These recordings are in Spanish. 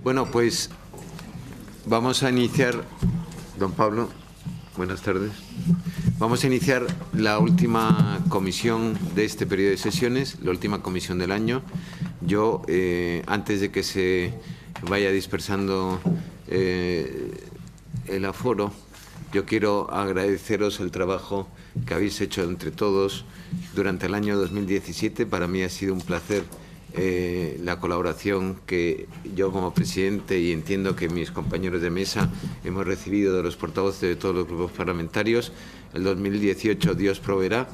Bueno, pues vamos a iniciar, don Pablo, buenas tardes. Vamos a iniciar la última comisión de este periodo de sesiones, la última comisión del año. Yo, antes de que se vaya dispersando el aforo, yo quiero agradeceros el trabajo que habéis hecho entre todos durante el año 2017. Para mí ha sido un placer la colaboración que yo como presidente, y entiendo que mis compañeros de mesa, hemos recibido de los portavoces de todos los grupos parlamentarios. El 2018 Dios proveerá,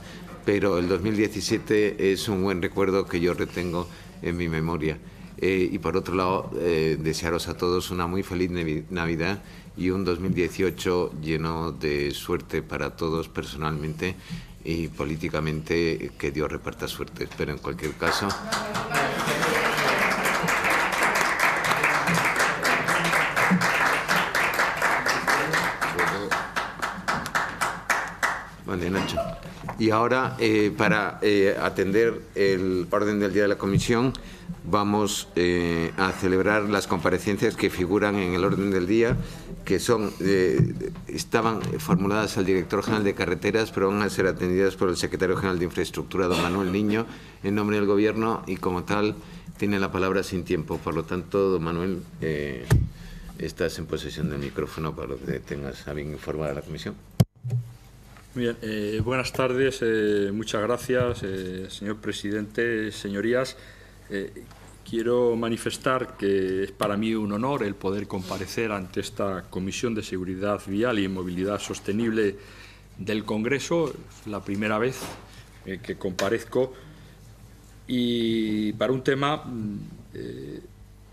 pero el 2017 es un buen recuerdo que yo retengo en mi memoria. Y por otro lado, desearos a todos una muy feliz Navidad y un 2018 lleno de suerte para todos personalmente y políticamente, que Dios reparta suerte. Pero en cualquier caso... Vale, Nacho. Y ahora, para atender el orden del día de la comisión, vamos a celebrar las comparecencias que figuran en el orden del día, que son estaban formuladas al director general de carreteras, pero van a ser atendidas por el secretario general de infraestructura, don Manuel Niño, en nombre del Gobierno, y como tal tiene la palabra sin tiempo. Por lo tanto, don Manuel, estás en posesión del micrófono para lo que tengas a bien informar a la comisión. Bien, buenas tardes, muchas gracias, señor presidente, señorías. Quiero manifestar que es para mí un honor el poder comparecer ante esta Comisión de Seguridad Vial y Movilidad Sostenible del Congreso. Es la primera vez que comparezco, y para un tema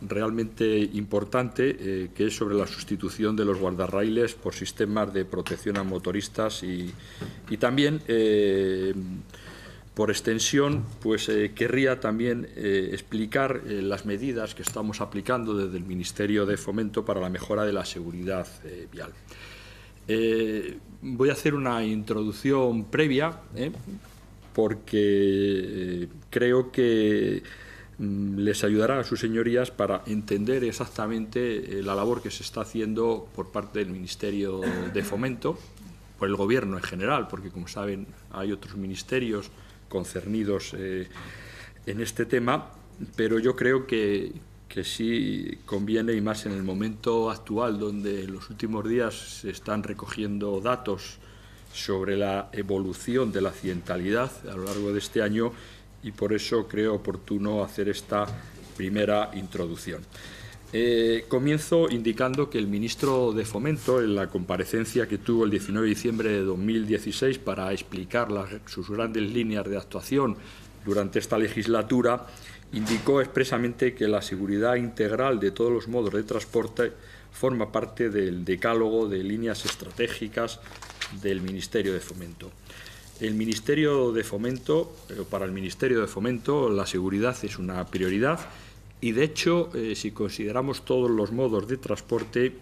realmente importante, que es sobre la sustitución de los guardarraíles por sistemas de protección a motoristas y también, por extensión, pues querría también explicar las medidas que estamos aplicando desde el Ministerio de Fomento para la mejora de la seguridad vial. Voy a hacer una introducción previa, porque creo que les ayudará a sus señorías para entender exactamente la labor que se está haciendo por parte del Ministerio de Fomento, por el Gobierno en general, porque, como saben, hay otros ministerios concernidos en este tema, pero yo creo que sí conviene, y más en el momento actual, donde en los últimos días se están recogiendo datos sobre la evolución de la accidentalidad a lo largo de este año, y por eso creo oportuno hacer esta primera introducción. Comienzo indicando que el ministro de Fomento, en la comparecencia que tuvo el 19 de diciembre de 2016 para explicar sus grandes líneas de actuación durante esta legislatura, indicó expresamente que la seguridad integral de todos los modos de transporte forma parte del decálogo de líneas estratégicas del Ministerio de Fomento. El Ministerio de Fomento, para el Ministerio de Fomento, la seguridad es una prioridad, y de hecho, si consideramos todos los modos de transporte,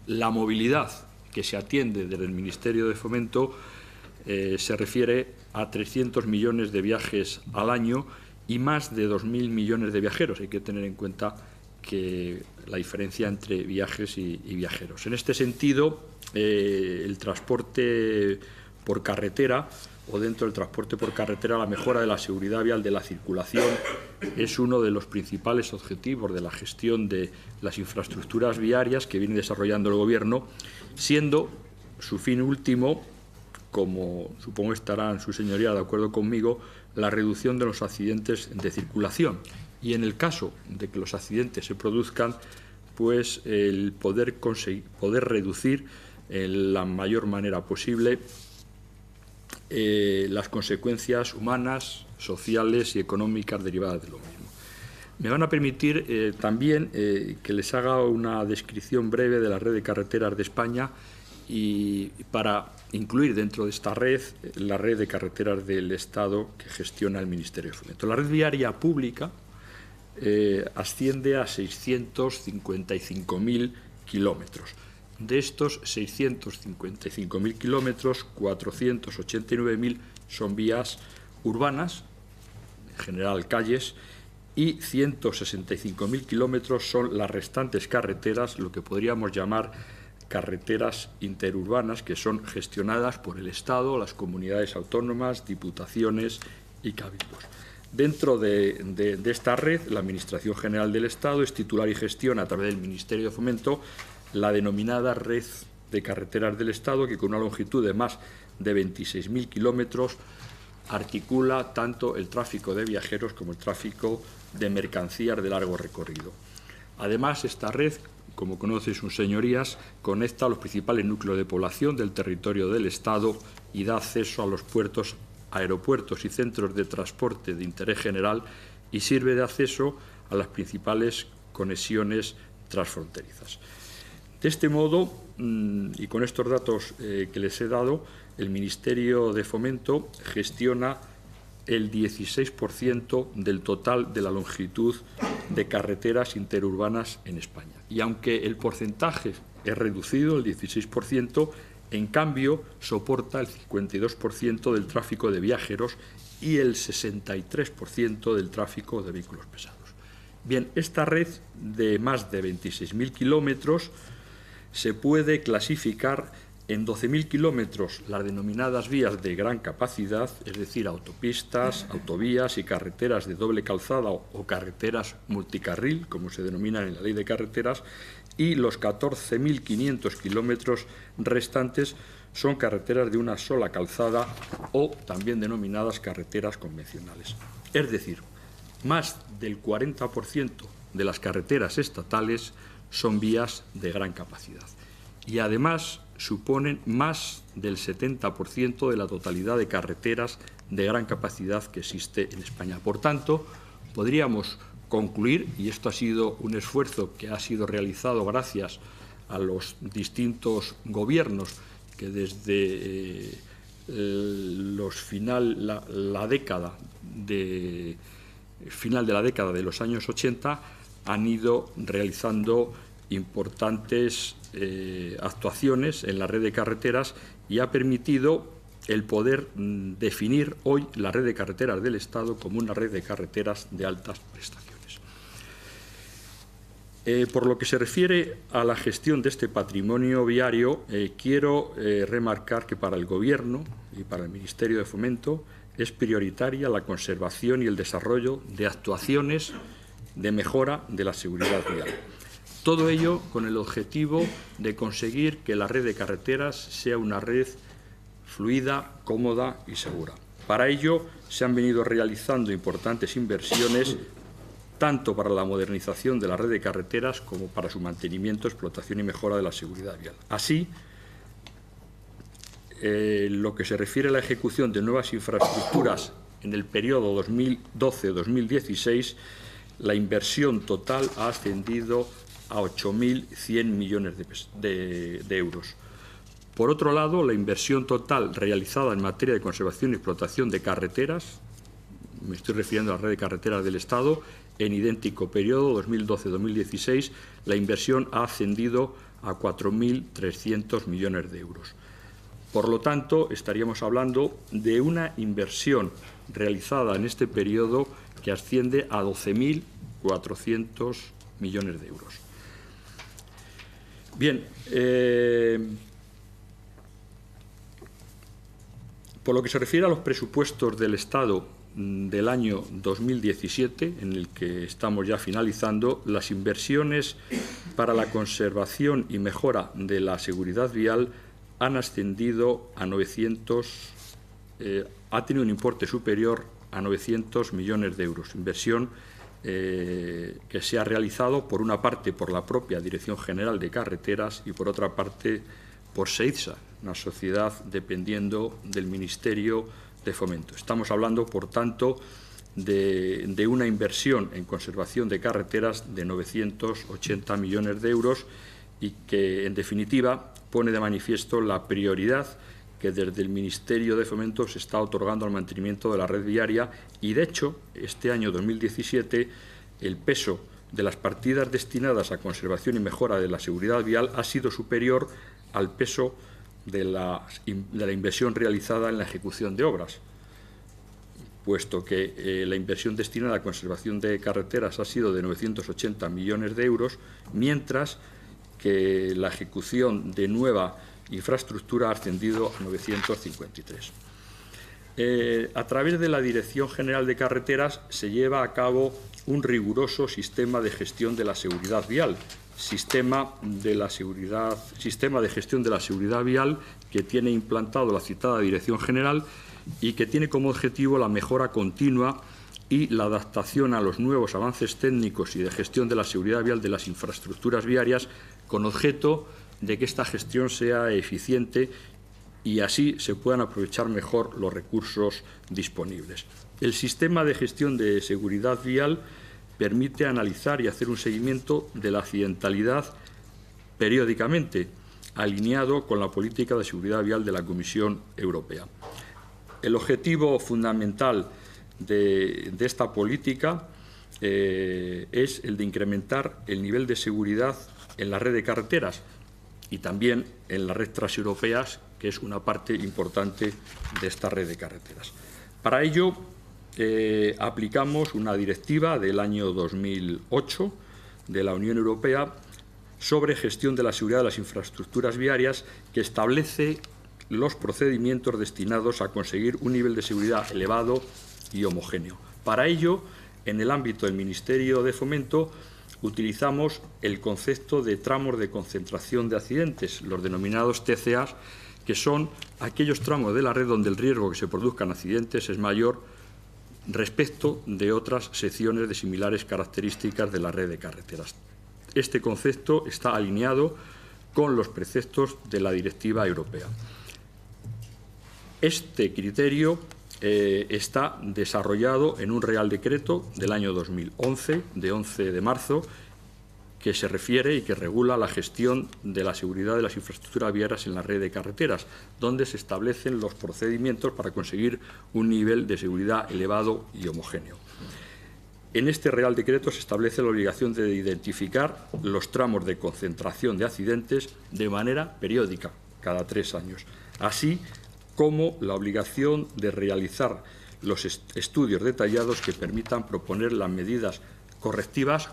la movilidad que se atiende desde el Ministerio de Fomento se refiere a 300 millones de viajes al año y más de 2.000 millones de viajeros. Hay que tener en cuenta que la diferencia entre viajes y viajeros. En este sentido, el transporte por carretera, o dentro del transporte por carretera, la mejora de la seguridad vial de la circulación es uno de los principales objetivos de la gestión de las infraestructuras viarias que viene desarrollando el Gobierno, siendo su fin último, como supongo estarán sus señorías de acuerdo conmigo, la reducción de los accidentes de circulación. Y en el caso de que los accidentes se produzcan, pues el poder reducir en la mayor manera posible las consecuencias humanas, sociales y económicas derivadas de lo mismo. Me van a permitir también que les haga una descripción breve de la red de carreteras de España y para incluir dentro de esta red la red de carreteras del Estado que gestiona el Ministerio de Fomento. La red viaria pública asciende a 655.000 kilómetros. De estos 655.000 kilómetros, 489.000 son vías urbanas, en general calles, y 165.000 kilómetros son las restantes carreteras, lo que podríamos llamar carreteras interurbanas, que son gestionadas por el Estado, las comunidades autónomas, diputaciones y cabildos. Dentro de esta red, la Administración General del Estado es titular y gestiona a través del Ministerio de Fomento la denominada Red de Carreteras del Estado, que con una longitud de más de 26.000 kilómetros articula tanto el tráfico de viajeros como el tráfico de mercancías de largo recorrido. Además, esta red, como conocen sus señorías, conecta a los principales núcleos de población del territorio del Estado y da acceso a los puertos, aeropuertos y centros de transporte de interés general y sirve de acceso a las principales conexiones transfronterizas. De este modo, y con estos datos que les he dado, el Ministerio de Fomento gestiona el 16% del total de la longitud de carreteras interurbanas en España. Y aunque el porcentaje es reducido, el 16%, en cambio soporta el 52% del tráfico de viajeros y el 63% del tráfico de vehículos pesados. Bien, esta red de más de 26.000 kilómetros se puede clasificar en 12.000 kilómetros las denominadas vías de gran capacidad, es decir, autopistas, autovías y carreteras de doble calzada o carreteras multicarril, como se denominan en la Ley de Carreteras, y los 14.500 kilómetros restantes son carreteras de una sola calzada o también denominadas carreteras convencionales. Es decir, más del 40% de las carreteras estatales son vías de gran capacidad y además suponen más del 70% de la totalidad de carreteras de gran capacidad que existe en España. Por tanto, podríamos concluir, y esto ha sido un esfuerzo que ha sido realizado gracias a los distintos gobiernos que desde final de la década de los años 80 han ido realizando importantes actuaciones en la red de carreteras y ha permitido el poder definir hoy la red de carreteras del Estado como una red de carreteras de altas prestaciones. Por lo que se refiere a la gestión de este patrimonio viario, quiero remarcar que para el Gobierno y para el Ministerio de Fomento es prioritaria la conservación y el desarrollo de actuaciones de mejora de la seguridad vial. Todo ello con el objetivo de conseguir que la red de carreteras sea una red fluida, cómoda y segura. Para ello se han venido realizando importantes inversiones tanto para la modernización de la red de carreteras como para su mantenimiento, explotación y mejora de la seguridad vial. Así, lo que se refiere a la ejecución de nuevas infraestructuras en el periodo 2012-2016, la inversión total ha ascendido a 8.100 millones de euros. Por otro lado, la inversión total realizada en materia de conservación y explotación de carreteras, me estoy refiriendo a la red de carreteras del Estado, en idéntico periodo 2012-2016, la inversión ha ascendido a 4.300 millones de euros. Por lo tanto, estaríamos hablando de una inversión realizada en este periodo que asciende a 12.400 millones de euros. Bien, por lo que se refiere a los presupuestos del Estado del año 2017, en el que estamos ya finalizando, las inversiones para la conservación y mejora de la seguridad vial han ascendido a ha tenido un importe superior a 900 millones de euros, inversión que se ha realizado por una parte por la propia Dirección General de Carreteras y por otra parte por SEIDSA, una sociedad dependiendo del Ministerio de Fomento. Estamos hablando, por tanto, de una inversión en conservación de carreteras de 980 millones de euros y que, en definitiva, pone de manifiesto la prioridad que desde el Ministerio de Fomento se está otorgando al mantenimiento de la red viaria y, de hecho, este año 2017 el peso de las partidas destinadas a conservación y mejora de la seguridad vial ha sido superior al peso de la inversión realizada en la ejecución de obras, puesto que la inversión destinada a conservación de carreteras ha sido de 980 millones de euros, mientras que la ejecución de nueva infraestructura ha ascendido a 953. A través de la Dirección General de Carreteras se lleva a cabo un riguroso sistema de gestión de la seguridad vial, sistema de gestión de la seguridad vial que tiene implantado la citada Dirección General y que tiene como objetivo la mejora continua y la adaptación a los nuevos avances técnicos y de gestión de la seguridad vial de las infraestructuras viarias, con objeto de que esta gestión sea eficiente y así se puedan aprovechar mejor los recursos disponibles. El sistema de gestión de seguridad vial permite analizar y hacer un seguimiento de la accidentalidad periódicamente, alineado con la política de seguridad vial de la Comisión Europea. El objetivo fundamental de esta política es el de incrementar el nivel de seguridad en la red de carreteras y también en las redes transeuropeas, que es una parte importante de esta red de carreteras. Para ello, aplicamos una directiva del año 2008 de la Unión Europea sobre gestión de la seguridad de las infraestructuras viarias, que establece los procedimientos destinados a conseguir un nivel de seguridad elevado y homogéneo. Para ello, en el ámbito del Ministerio de Fomento, utilizamos el concepto de tramos de concentración de accidentes, los denominados TCAs, que son aquellos tramos de la red donde el riesgo que se produzcan accidentes es mayor respecto de otras secciones de similares características de la red de carreteras. Este concepto está alineado con los preceptos de la Directiva Europea. Este criterio está desarrollado en un Real Decreto del año 2011, de 11 de marzo, que se refiere y que regula la gestión de la seguridad de las infraestructuras viarias en la red de carreteras, donde se establecen los procedimientos para conseguir un nivel de seguridad elevado y homogéneo. En este Real Decreto se establece la obligación de identificar los tramos de concentración de accidentes de manera periódica, cada 3 años, así como la obligación de realizar los estudios detallados que permitan proponer las medidas correctivas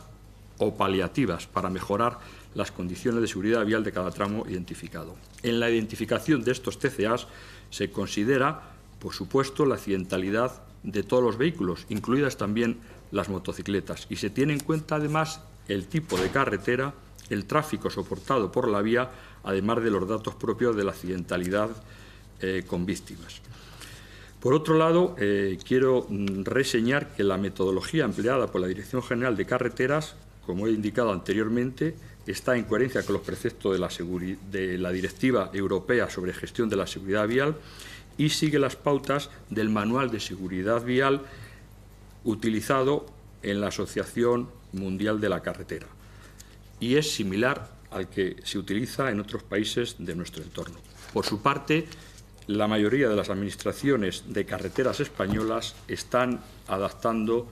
o paliativas para mejorar las condiciones de seguridad vial de cada tramo identificado. En la identificación de estos TCAs se considera, por supuesto, la accidentalidad de todos los vehículos, incluidas también las motocicletas, y se tiene en cuenta además el tipo de carretera, el tráfico soportado por la vía, además de los datos propios de la accidentalidad con víctimas. Por otro lado, quiero reseñar que la metodología empleada por la Dirección General de Carreteras, como he indicado anteriormente, está en coherencia con los preceptos de la Directiva Europea sobre Gestión de la Seguridad Vial y sigue las pautas del Manual de Seguridad Vial utilizado en la Asociación Mundial de la Carretera y es similar al que se utiliza en otros países de nuestro entorno. Por su parte, la mayoría de las administraciones de carreteras españolas están adaptando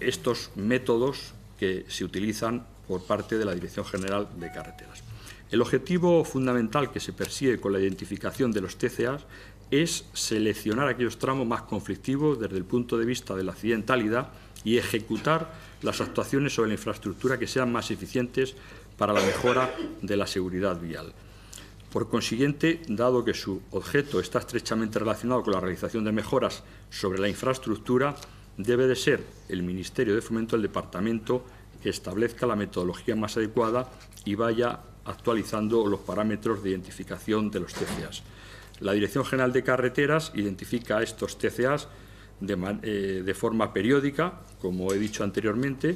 estos métodos que se utilizan por parte de la Dirección General de Carreteras. El objetivo fundamental que se persigue con la identificación de los TCAs es seleccionar aquellos tramos más conflictivos desde el punto de vista de la accidentalidad y ejecutar las actuaciones sobre la infraestructura que sean más eficientes para la mejora de la seguridad vial. Por consiguiente, dado que su objeto está estrechamente relacionado con la realización de mejoras sobre la infraestructura, debe de ser el Ministerio de Fomento el departamento que establezca la metodología más adecuada y vaya actualizando los parámetros de identificación de los TCAs. La Dirección General de Carreteras identifica estos TCAs de forma periódica, como he dicho anteriormente,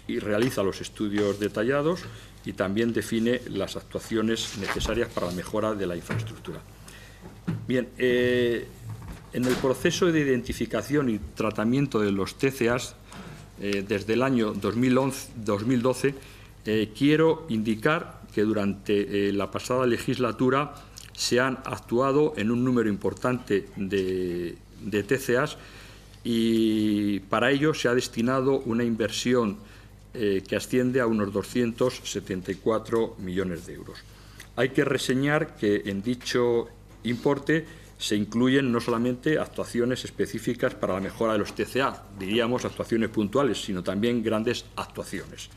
y realiza los estudios detallados y también define las actuaciones necesarias para la mejora de la infraestructura. Bien, En el proceso de identificación y tratamiento de los TCAs, desde el año 2012, quiero indicar que durante la pasada legislatura se han actuado en un número importante de TCAs y para ello se ha destinado una inversión que asciende a unos 274 millones de euros. Hay que reseñar que en dicho importe se incluyen no solamente actuaciones específicas para la mejora de los TCA, diríamos actuaciones puntuales, sino también grandes actuaciones.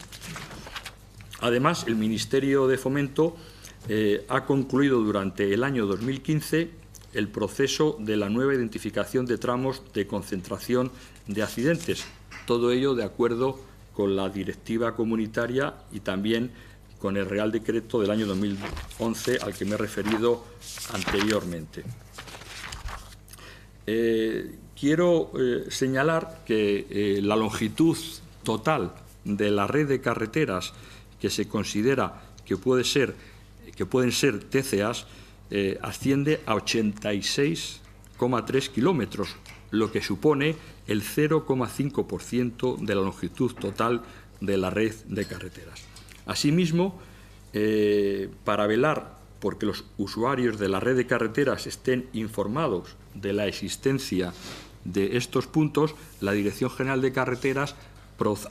Además, el Ministerio de Fomento ha concluido durante el año 2015 el proceso de la nueva identificación de tramos de concentración de accidentes, todo ello de acuerdo con la directiva comunitaria y también con el Real Decreto del año 2011 al que me he referido anteriormente. Quiero señalar que la longitud total de la red de carreteras que se considera que pueden ser TCAs asciende a 86,3 kilómetros, lo que supone el 0,5% de la longitud total de la red de carreteras. Asimismo, para velar porque los usuarios de la red de carreteras estén informados de la existencia de estos puntos, la Dirección General de Carreteras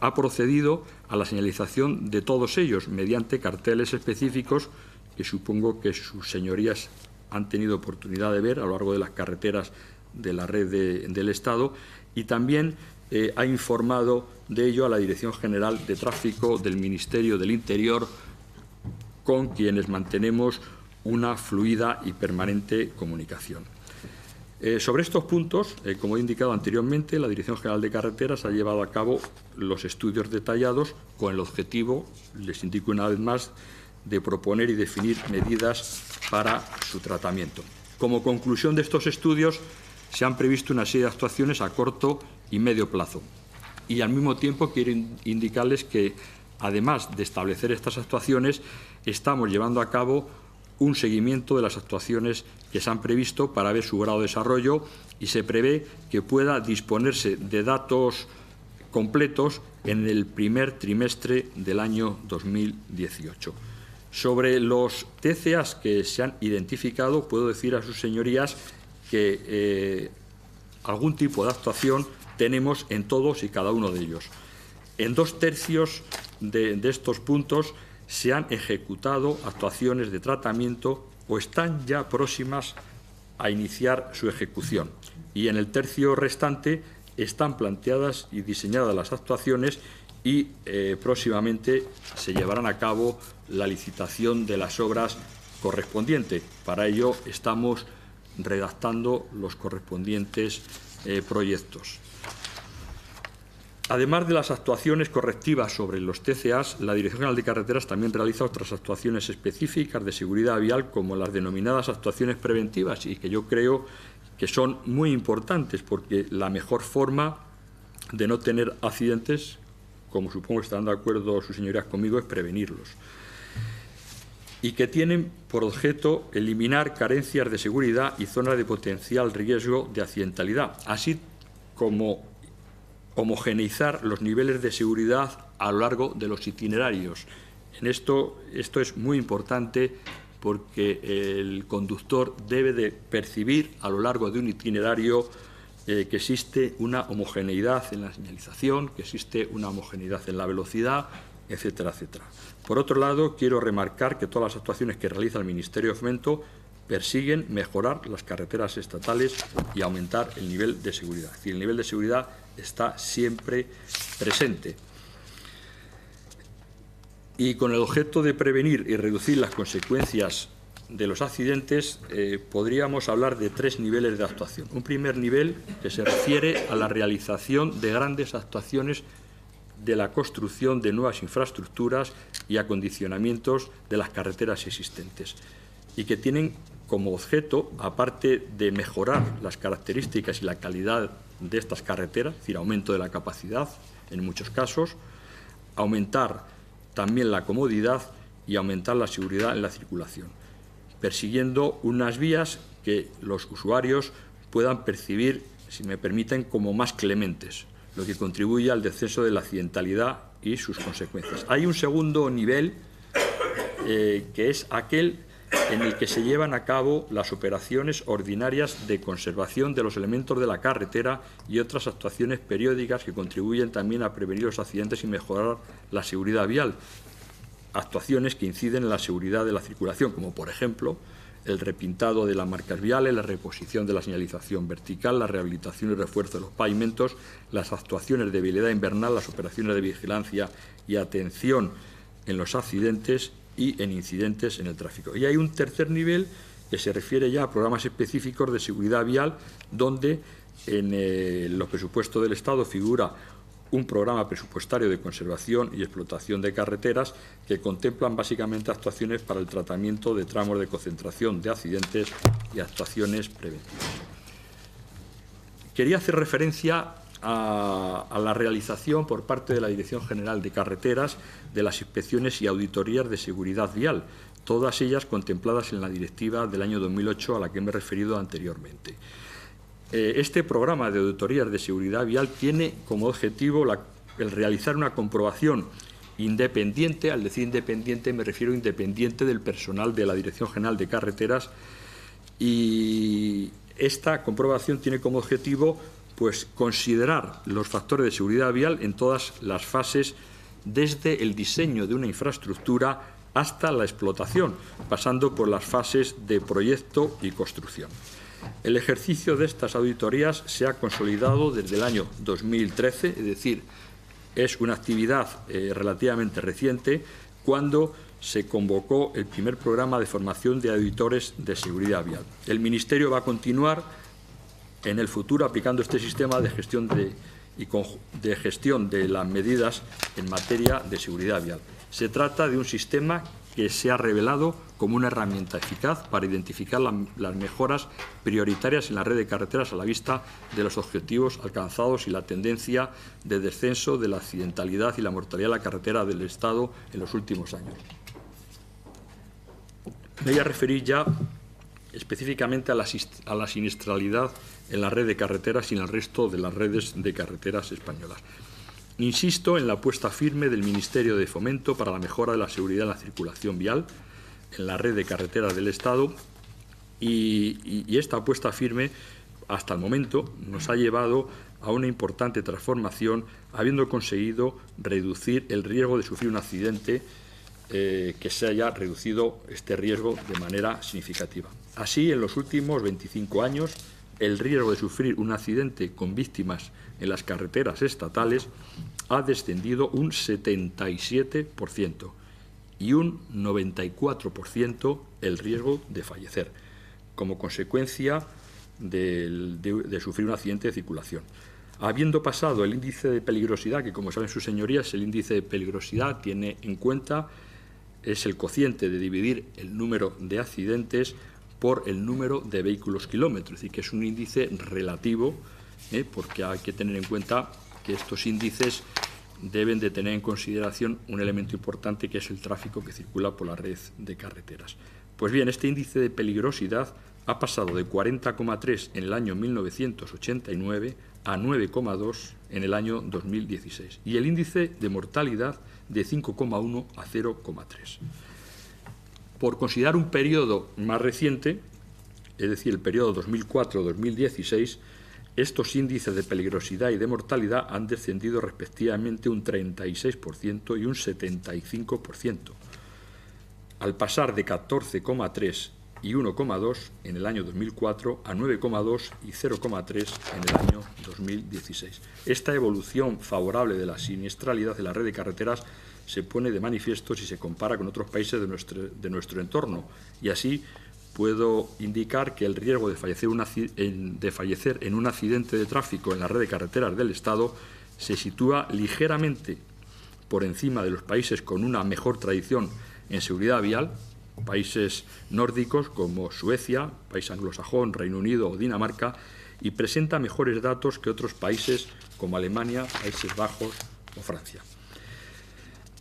ha procedido a la señalización de todos ellos mediante carteles específicos que supongo que sus señorías han tenido oportunidad de ver a lo largo de las carreteras de la red del Estado, y también ha informado de ello a la Dirección General de Tráfico del Ministerio del Interior, con quienes mantenemos una fluida y permanente comunicación. Sobre estos puntos, como he indicado anteriormente, la Dirección General de Carreteras ha llevado a cabo los estudios detallados con el objetivo, les indico una vez más, de proponer y definir medidas para su tratamiento. Como conclusión de estos estudios, se han previsto una serie de actuaciones a corto y medio plazo. Y al mismo tiempo quiero indicarles que, además de establecer estas actuaciones, estamos llevando a cabo un seguimiento de las actuaciones que se han previsto para ver su grado de desarrollo y se prevé que pueda disponerse de datos completos en el primer trimestre del año 2018. Sobre los TCAs que se han identificado, puedo decir a sus señorías que algún tipo de actuación tenemos en todos y cada uno de ellos. En 2/3 de estos puntos se han ejecutado actuaciones de tratamiento o están ya próximas a iniciar su ejecución. Y en el tercio restante están planteadas y diseñadas las actuaciones y próximamente se llevarán a cabo la licitación de las obras correspondientes. Para ello estamos redactando los correspondientes proyectos. Además de las actuaciones correctivas sobre los TCAs, la Dirección General de Carreteras también realiza otras actuaciones específicas de seguridad vial, como las denominadas actuaciones preventivas, y que yo creo que son muy importantes, porque la mejor forma de no tener accidentes, como supongo que estarán de acuerdo sus señorías conmigo, es prevenirlos. Y que tienen por objeto eliminar carencias de seguridad y zonas de potencial riesgo de accidentalidad, así como homogeneizar los niveles de seguridad a lo largo de los itinerarios. Esto es muy importante porque el conductor debe de percibir a lo largo de un itinerario que existe una homogeneidad en la señalización, que existe una homogeneidad en la velocidad, etcétera, etcétera. Por otro lado, quiero remarcar que todas las actuaciones que realiza el Ministerio de Fomento persiguen mejorar las carreteras estatales y aumentar el nivel de seguridad. Es decir, el nivel de seguridad está siempre presente. Y con el objeto de prevenir y reducir las consecuencias de los accidentes, podríamos hablar de 3 niveles de actuación. Un primer nivel que se refiere a la realización de grandes actuaciones de la construcción de nuevas infraestructuras y acondicionamientos de las carreteras existentes, y que tienen como objeto, aparte de mejorar las características y la calidad de estas carreteras, es decir, aumento de la capacidad en muchos casos, aumentar también la comodidad y aumentar la seguridad en la circulación, persiguiendo unas vías que los usuarios puedan percibir, si me permiten, como más clementes, lo que contribuye al descenso de la accidentalidad y sus consecuencias. Hay un segundo nivel, que es aquel en el que se llevan a cabo las operaciones ordinarias de conservación de los elementos de la carretera y otras actuaciones periódicas que contribuyen también a prevenir los accidentes y mejorar la seguridad vial. Actuaciones que inciden en la seguridad de la circulación, como por ejemplo el repintado de las marcas viales, la reposición de la señalización vertical, la rehabilitación y refuerzo de los pavimentos, las actuaciones de vialidad invernal, las operaciones de vigilancia y atención en los accidentes y en incidentes en el tráfico. Y hay un tercer nivel que se refiere ya a programas específicos de seguridad vial, donde en los presupuestos del Estado figura un programa presupuestario de conservación y explotación de carreteras que contemplan básicamente actuaciones para el tratamiento de tramos de concentración de accidentes y actuaciones preventivas. Quería hacer referencia a la realización por parte de la Dirección General de Carreteras de las inspecciones y auditorías de seguridad vial, todas ellas contempladas en la directiva del año 2008 a la que me he referido anteriormente. Este programa de auditorías de seguridad vial tiene como objetivo el realizar una comprobación independiente. Al decir independiente me refiero independiente del personal de la Dirección General de Carreteras, y esta comprobación tiene como objetivo considerar los factores de seguridad vial en todas las fases, desde el diseño de una infraestructura hasta la explotación, pasando por las fases de proyecto y construcción. El ejercicio de estas auditorías se ha consolidado desde el año 2013, es decir, es una actividad relativamente reciente, cuando se convocó el primer programa de formación de auditores de seguridad vial. El Ministerio va a continuar en el futuro aplicando este sistema de gestión de las medidas en materia de seguridad vial. Se trata de un sistema que se ha revelado como una herramienta eficaz para identificar las mejoras prioritarias en la red de carreteras a la vista de los objetivos alcanzados y la tendencia de descenso de la accidentalidad y la mortalidad de la carretera del Estado en los últimos años. Me voy a referir ya específicamente a la siniestralidad en la red de carreteras y en el resto de las redes de carreteras españolas. Insisto en la apuesta firme del Ministerio de Fomento para la mejora de la seguridad en la circulación vial en la red de carreteras del Estado, y esta apuesta firme hasta el momento nos ha llevado a una importante transformación, habiendo conseguido reducir el riesgo de sufrir un accidente, que se haya reducido este riesgo de manera significativa. Así, en los últimos 25 años, el riesgo de sufrir un accidente con víctimas en las carreteras estatales ha descendido un 77% y un 94% el riesgo de fallecer, como consecuencia de sufrir un accidente de circulación. Habiendo pasado el índice de peligrosidad, que como saben sus señorías, el índice de peligrosidad tiene en cuenta, es el cociente de dividir el número de accidentes por el número de vehículos kilómetros, es decir, que es un índice relativo, porque hay que tener en cuenta que estos índices deben de tener en consideración un elemento importante, que es el tráfico que circula por la red de carreteras. Pues bien, este índice de peligrosidad ha pasado de 40,3 en el año 1989 a 9,2 en el año 2016, y el índice de mortalidad de 5,1 a 0,3. Por considerar un periodo más reciente, es decir, el periodo 2004-2016, estos índices de peligrosidad y de mortalidad han descendido respectivamente un 36% y un 75%, al pasar de 14,3 y 1,2 en el año 2004 a 9,2 y 0,3 en el año 2016. Esta evolución favorable de la siniestralidad de la red de carreteras se pone de manifiesto si se compara con otros países de nuestro entorno, y así puedo indicar que el riesgo de fallecer en un accidente de tráfico en la red de carreteras del Estado se sitúa ligeramente por encima de los países con una mejor tradición en seguridad vial, países nórdicos como Suecia, país anglosajón, Reino Unido o Dinamarca, y presenta mejores datos que otros países como Alemania, Países Bajos o Francia.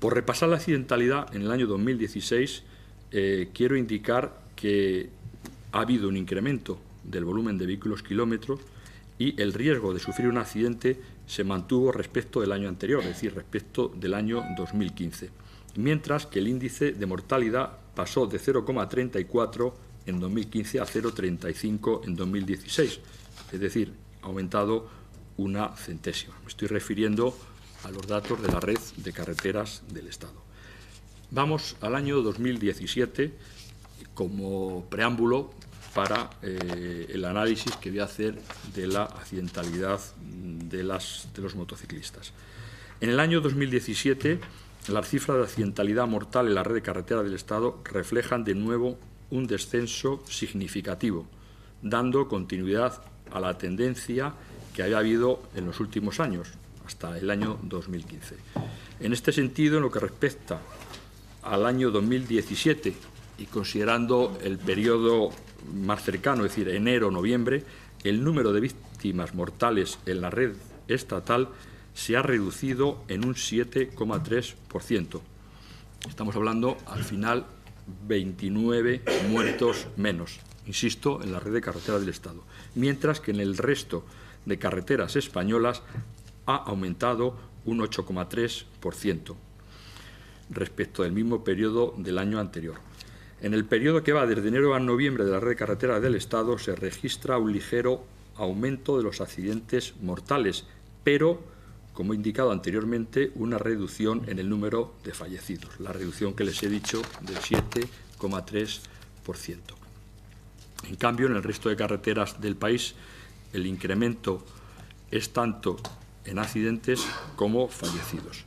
Por repasar la accidentalidad en el año 2016, quiero indicar que ha habido un incremento del volumen de vehículos kilómetros, y el riesgo de sufrir un accidente se mantuvo respecto del año anterior, es decir, respecto del año 2015, mientras que el índice de mortalidad pasó de 0,34 en 2015 a 0,35 en 2016, es decir, ha aumentado una centésima. Me estoy refiriendo a los datos de la red de carreteras del Estado. Vamos al año 2017 como preámbulo para el análisis que voy a hacer de la accidentalidad de los motociclistas. En el año 2017, las cifras de accidentalidad mortal en la red de carreteras del Estado reflejan de nuevo un descenso significativo, dando continuidad a la tendencia que había habido en los últimos años, hasta el año 2015. En este sentido, en lo que respecta al año 2017, y considerando el periodo más cercano, es decir, enero-noviembre, el número de víctimas mortales en la red estatal se ha reducido en un 7,3%. Estamos hablando, al final, 29 muertos menos, insisto, en la red de carreteras del Estado, mientras que en el resto de carreteras españolas ha aumentado un 8,3% respecto del mismo periodo del año anterior. En el periodo que va desde enero a noviembre de la red de carreteras del Estado se registra un ligero aumento de los accidentes mortales, pero, como he indicado anteriormente, una reducción en el número de fallecidos, la reducción que les he dicho del 7,3%. En cambio, en el resto de carreteras del país, el incremento es tanto en accidentes como fallecidos.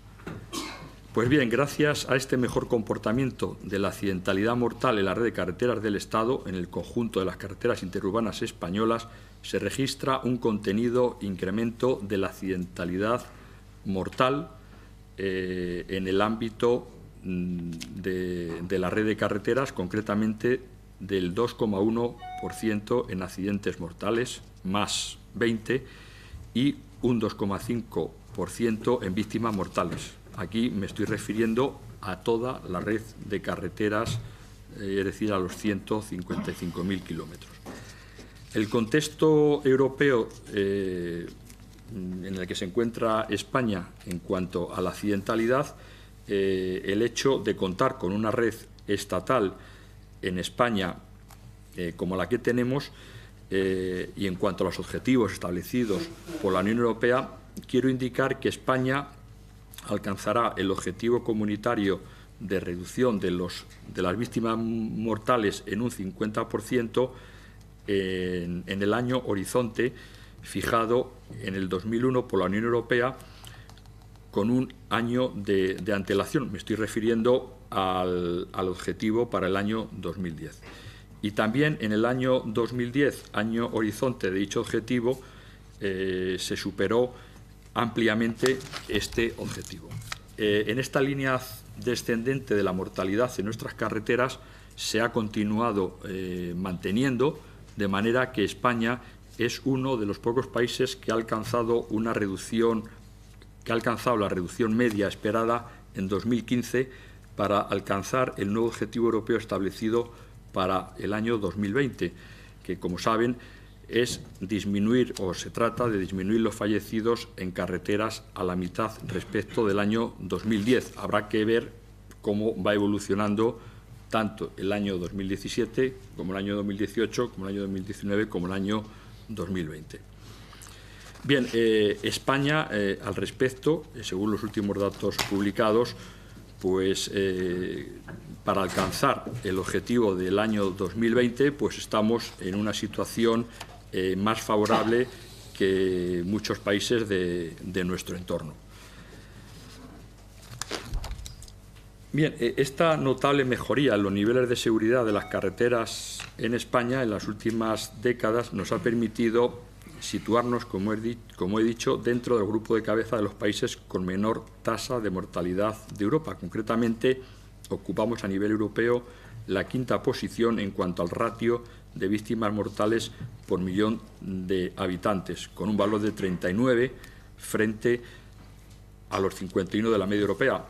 Pues bien, gracias a este mejor comportamiento de la accidentalidad mortal en la red de carreteras del Estado, en el conjunto de las carreteras interurbanas españolas, se registra un contenido incremento de la accidentalidad mortal en el ámbito de la red de carreteras, concretamente del 2,1% en accidentes mortales, más 20, y un 2,5% en víctimas mortales. Aquí me estoy refiriendo a toda la red de carreteras, es decir, a los 155.000 kilómetros. El contexto europeo en el que se encuentra España en cuanto a la accidentalidad, el hecho de contar con una red estatal en España como la que tenemos, y en cuanto a los objetivos establecidos por la Unión Europea, quiero indicar que España alcanzará el objetivo comunitario de reducción de las víctimas mortales en un 50% en el año horizonte fijado en el 2001 por la Unión Europea, con un año de antelación. Me estoy refiriendo al objetivo para el año 2010. Y también en el año 2010, año horizonte de dicho objetivo, se superó ampliamente este objetivo. En esta línea descendente de la mortalidad en nuestras carreteras se ha continuado manteniendo, de manera que España es uno de los pocos países que ha alcanzado la reducción media esperada en 2015 para alcanzar el nuevo objetivo europeo establecido para el año 2020, que, como saben, es disminuir, o se trata de disminuir los fallecidos en carreteras a la mitad respecto del año 2010. Habrá que ver cómo va evolucionando tanto el año 2017 como el año 2018, como el año 2019, como el año 2020. Bien, España, al respecto, según los últimos datos publicados, pues para alcanzar el objetivo del año 2020, pues estamos en una situación más favorable que muchos países de nuestro entorno. Bien, esta notable mejoría en los niveles de seguridad de las carreteras en España en las últimas décadas nos ha permitido situarnos, como he dicho, dentro del grupo de cabeza de los países con menor tasa de mortalidad de Europa. Concretamente, ocupamos a nivel europeo la quinta posición en cuanto al ratio de víctimas mortales por millón de habitantes, con un valor de 39 frente a los 51 de la media europea.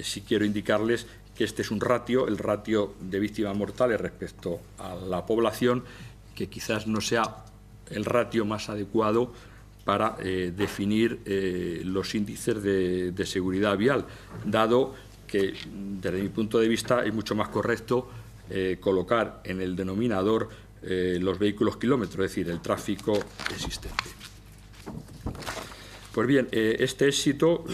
Sí quiero indicarles que este es un ratio, el ratio de víctimas mortales respecto a la población, que quizás no sea el ratio más adecuado para definir los índices de seguridad vial, dado que, desde mi punto de vista, es mucho más correcto colocar en el denominador los vehículos kilómetros, es decir, el tráfico existente. Pues bien, este éxito,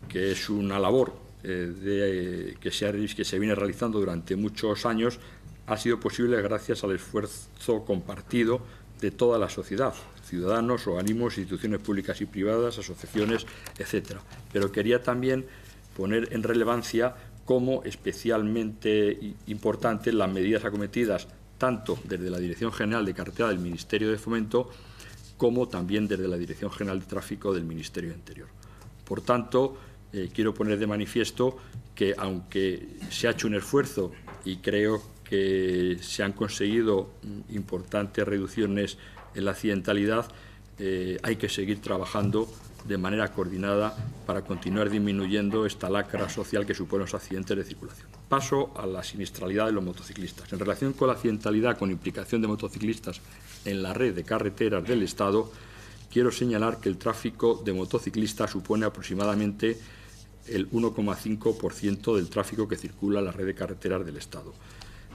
que es una labor que se viene realizando durante muchos años, ha sido posible gracias al esfuerzo compartido de toda la sociedad, ciudadanos, organismos, instituciones públicas y privadas, asociaciones, etcétera. Pero quería también poner en relevancia como especialmente importantes las medidas acometidas tanto desde la Dirección General de Carretera del Ministerio de Fomento como también desde la Dirección General de Tráfico del Ministerio de Interior. Por tanto, quiero poner de manifiesto que, aunque se ha hecho un esfuerzo y creo que se han conseguido importantes reducciones en la accidentalidad, hay que seguir trabajando de manera coordinada para continuar disminuyendo esta lacra social que suponen los accidentes de circulación. Paso a la siniestralidad de los motociclistas. En relación con la accidentalidad con implicación de motociclistas en la red de carreteras del Estado, quiero señalar que el tráfico de motociclistas supone aproximadamente el 1,5% del tráfico que circula en la red de carreteras del Estado.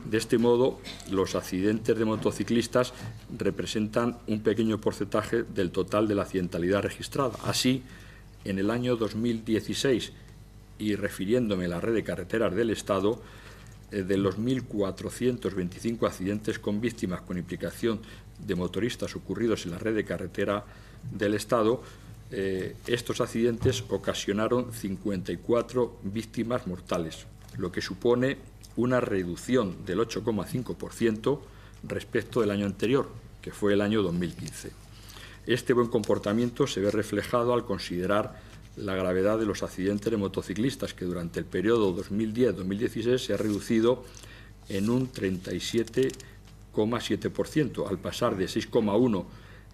De este modo, los accidentes de motociclistas representan un pequeño porcentaje del total de la accidentalidad registrada. Así, en el año 2016, y refiriéndome a la red de carreteras del Estado, de los 1.425 accidentes con víctimas con implicación de motoristas ocurridos en la red de carretera del Estado, estos accidentes ocasionaron 54 víctimas mortales, lo que supone una reducción del 8,5% respecto del año anterior, que fue el año 2015. Este buen comportamiento se ve reflejado al considerar la gravedad de los accidentes de motociclistas, que durante el periodo 2010-2016 se ha reducido en un 37,7%, al pasar de 6,1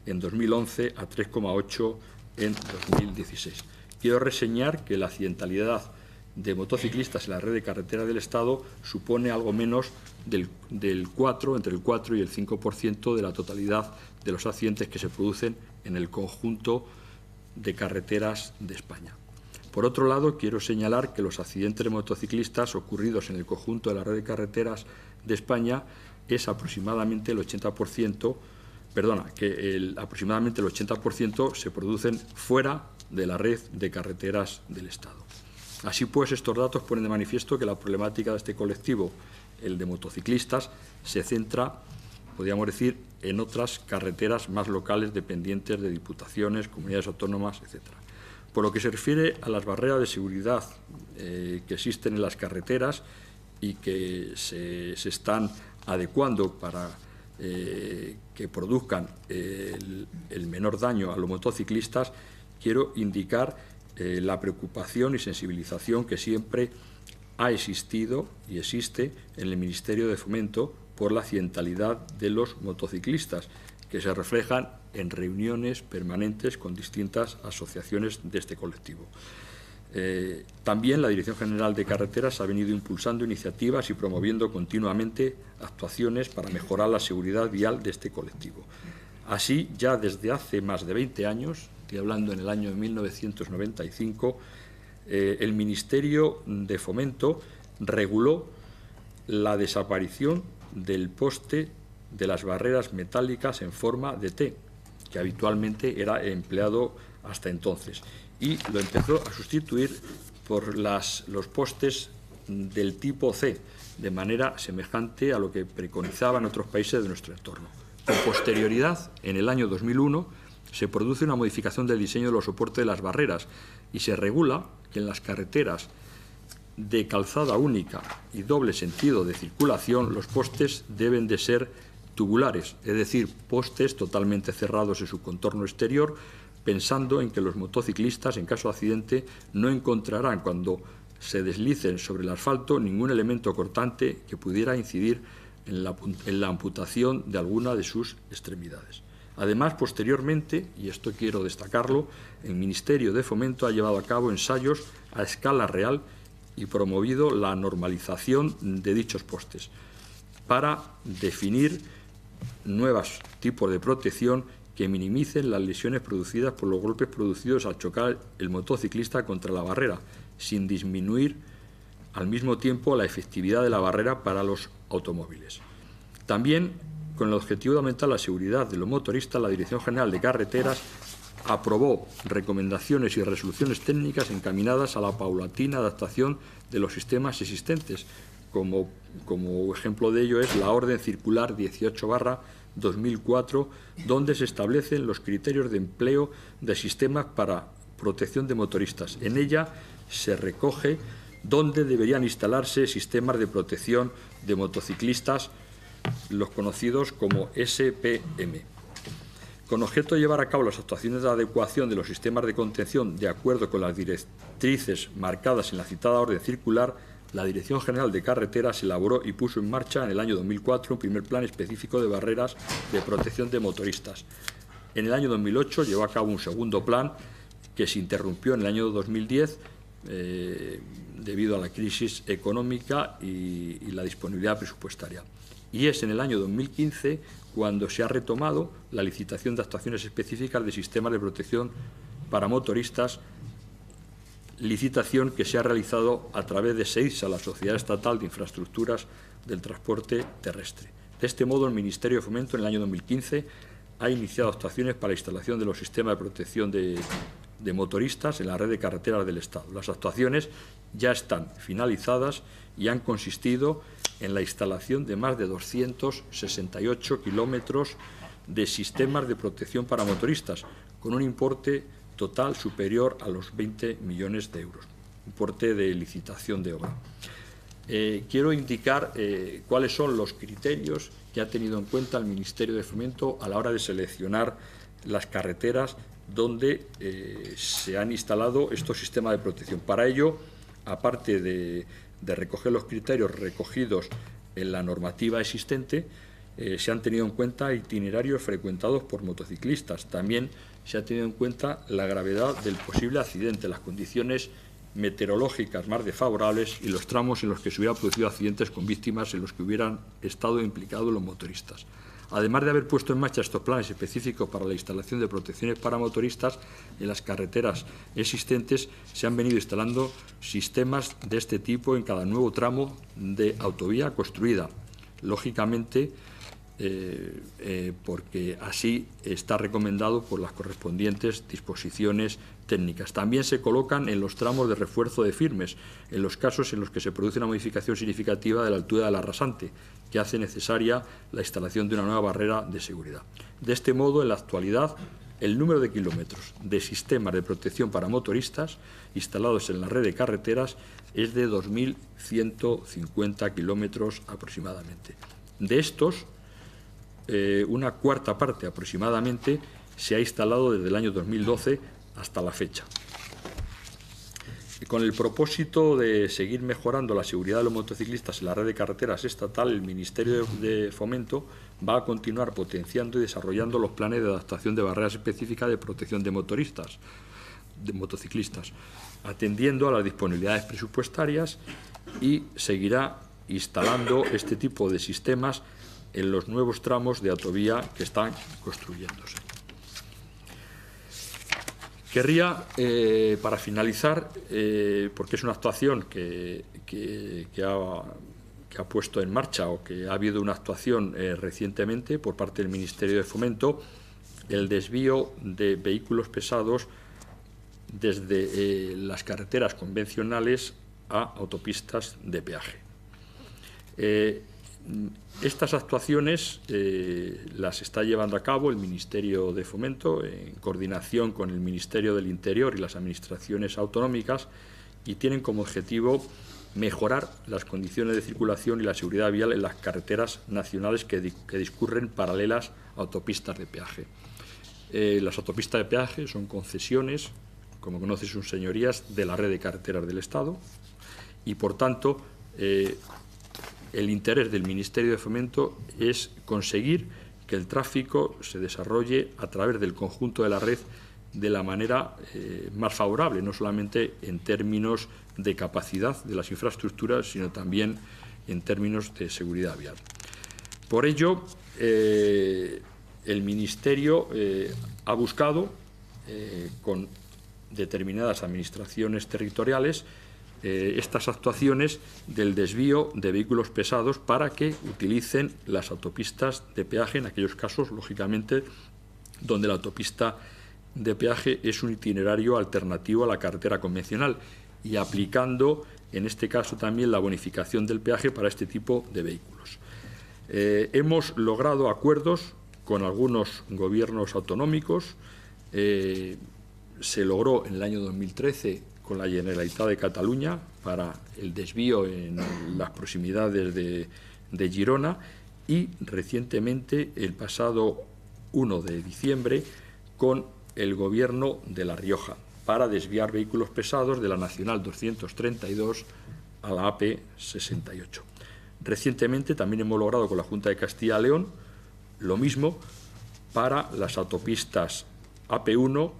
en 2011 a 3,8 en 2016. Quiero reseñar que la accidentalidad de motociclistas en la red de carretera del Estado supone algo menos entre el 4 y el 5% de la totalidad de los accidentes que se producen en el conjunto de carreteras de España. Por otro lado, quiero señalar que los accidentes de motociclistas ocurridos en el conjunto de la red de carreteras de España es aproximadamente el 80%, aproximadamente el 80% se producen fuera de la red de carreteras del Estado. Así pues, estos datos ponen de manifiesto que la problemática de este colectivo, el de motociclistas, se centra, podríamos decir, en otras carreteras más locales dependientes de diputaciones, comunidades autónomas, etc. Por lo que se refiere a las barreras de seguridad que existen en las carreteras y que se están adecuando para que produzcan el menor daño a los motociclistas, quiero indicar la preocupación y sensibilización que siempre ha existido y existe en el Ministerio de Fomento por la accidentalidad de los motociclistas, que se reflejan en reuniones permanentes con distintas asociaciones de este colectivo. También la Dirección General de Carreteras ha venido impulsando iniciativas y promoviendo continuamente actuaciones para mejorar la seguridad vial de este colectivo. Así, ya desde hace más de 20 años, estoy hablando en el año 1995, el Ministerio de Fomento reguló la desaparición del poste de las barreras metálicas en forma de T, que habitualmente era empleado hasta entonces, y lo empezó a sustituir por los postes del tipo C, de manera semejante a lo que preconizaban otros países de nuestro entorno. Con posterioridad, en el año 2001, se produce una modificación del diseño de los soportes de las barreras y se regula que en las carreteras de calzada única y doble sentido de circulación los postes deben de ser tubulares, es decir, postes totalmente cerrados en su contorno exterior, pensando en que los motociclistas, en caso de accidente, no encontrarán cuando se deslicen sobre el asfalto ningún elemento cortante que pudiera incidir en la amputación de alguna de sus extremidades. Además, posteriormente, y esto quiero destacarlo, el Ministerio de Fomento ha llevado a cabo ensayos a escala real y promovido la normalización de dichos postes para definir nuevos tipos de protección que minimicen las lesiones producidas por los golpes producidos al chocar el motociclista contra la barrera, sin disminuir al mismo tiempo la efectividad de la barrera para los automóviles. También, con el objetivo de aumentar la seguridad de los motoristas, la Dirección General de Carreteras aprobó recomendaciones y resoluciones técnicas encaminadas a la paulatina adaptación de los sistemas existentes. Como ejemplo de ello es la Orden Circular 18/2004, donde se establecen los criterios de empleo de sistemas para protección de motoristas. En ella se recoge dónde deberían instalarse sistemas de protección de motociclistas, los conocidos como SPM. Con objeto de llevar a cabo las actuaciones de adecuación de los sistemas de contención de acuerdo con las directrices marcadas en la citada orden circular, la Dirección General de Carreteras elaboró y puso en marcha en el año 2004 un primer plan específico de barreras de protección de motoristas. En el año 2008 llevó a cabo un segundo plan que se interrumpió en el año 2010 debido a la crisis económica y la disponibilidad presupuestaria. Y es en el año 2015 cuando se ha retomado la licitación de actuaciones específicas de sistemas de protección para motoristas, licitación que se ha realizado a través de SEITSA, la Sociedad Estatal de Infraestructuras del Transporte Terrestre. De este modo, el Ministerio de Fomento en el año 2015 ha iniciado actuaciones para la instalación de los sistemas de protección de motoristas en la red de carreteras del Estado. Las actuaciones ya están finalizadas y han consistido en la instalación de más de 268 kilómetros de sistemas de protección para motoristas, con un importe total superior a los 20 millones de euros, importe de licitación de obra. Quiero indicar cuáles son los criterios que ha tenido en cuenta el Ministerio de Fomento a la hora de seleccionar las carreteras donde se han instalado estos sistemas de protección. Para ello, aparte de recoger los criterios recogidos en la normativa existente, se han tenido en cuenta itinerarios frecuentados por motociclistas. También se ha tenido en cuenta la gravedad del posible accidente, las condiciones meteorológicas más desfavorables y los tramos en los que se hubieran producido accidentes con víctimas en los que hubieran estado implicados los motoristas. Además de haber puesto en marcha estos planes específicos para la instalación de protecciones para motoristas, en las carreteras existentes se han venido instalando sistemas de este tipo en cada nuevo tramo de autovía construida. Lógicamente, porque así está recomendado por las correspondientes disposiciones técnicas. También se colocan en los tramos de refuerzo de firmes, en los casos en los que se produce una modificación significativa de la altura de la rasante, que hace necesaria la instalación de una nueva barrera de seguridad. De este modo, en la actualidad, el número de kilómetros de sistemas de protección para motoristas instalados en la red de carreteras es de 2.150 kilómetros aproximadamente. De estos, una cuarta parte aproximadamente se ha instalado desde el año 2012 hasta la fecha. Con el propósito de seguir mejorando la seguridad de los motociclistas en la red de carreteras estatal, el Ministerio de Fomento va a continuar potenciando y desarrollando los planes de adaptación de barreras específicas de protección de motociclistas, atendiendo a las disponibilidades presupuestarias, y seguirá instalando este tipo de sistemas en los nuevos tramos de autovía que están construyéndose. Querría, para finalizar, porque es una actuación que ha puesto en marcha o que ha habido una actuación recientemente por parte del Ministerio de Fomento, el desvío de vehículos pesados desde las carreteras convencionales a autopistas de peaje. Estas actuaciones las está llevando a cabo el Ministerio de Fomento en coordinación con el Ministerio del Interior y las administraciones autonómicas, y tienen como objetivo mejorar las condiciones de circulación y la seguridad vial en las carreteras nacionales que discurren paralelas a autopistas de peaje. Las autopistas de peaje son concesiones, como conocen sus señorías, de la red de carreteras del Estado, y por tanto el interés del Ministerio de Fomento es conseguir que el tráfico se desarrolle a través del conjunto de la red de la manera más favorable, no solamente en términos de capacidad de las infraestructuras, sino también en términos de seguridad vial. Por ello, el Ministerio ha buscado con determinadas administraciones territoriales estas actuaciones del desvío de vehículos pesados para que utilicen las autopistas de peaje en aquellos casos, lógicamente, donde la autopista de peaje es un itinerario alternativo a la carretera convencional y aplicando, en este caso, también la bonificación del peaje para este tipo de vehículos. Hemos logrado acuerdos con algunos gobiernos autonómicos. Se logró en el año 2013 con la Generalitat de Cataluña para el desvío en las proximidades de Girona y recientemente, el pasado 1 de diciembre, con el Gobierno de La Rioja para desviar vehículos pesados de la Nacional 232 a la AP 68. Recientemente también hemos logrado con la Junta de Castilla y León lo mismo para las autopistas AP1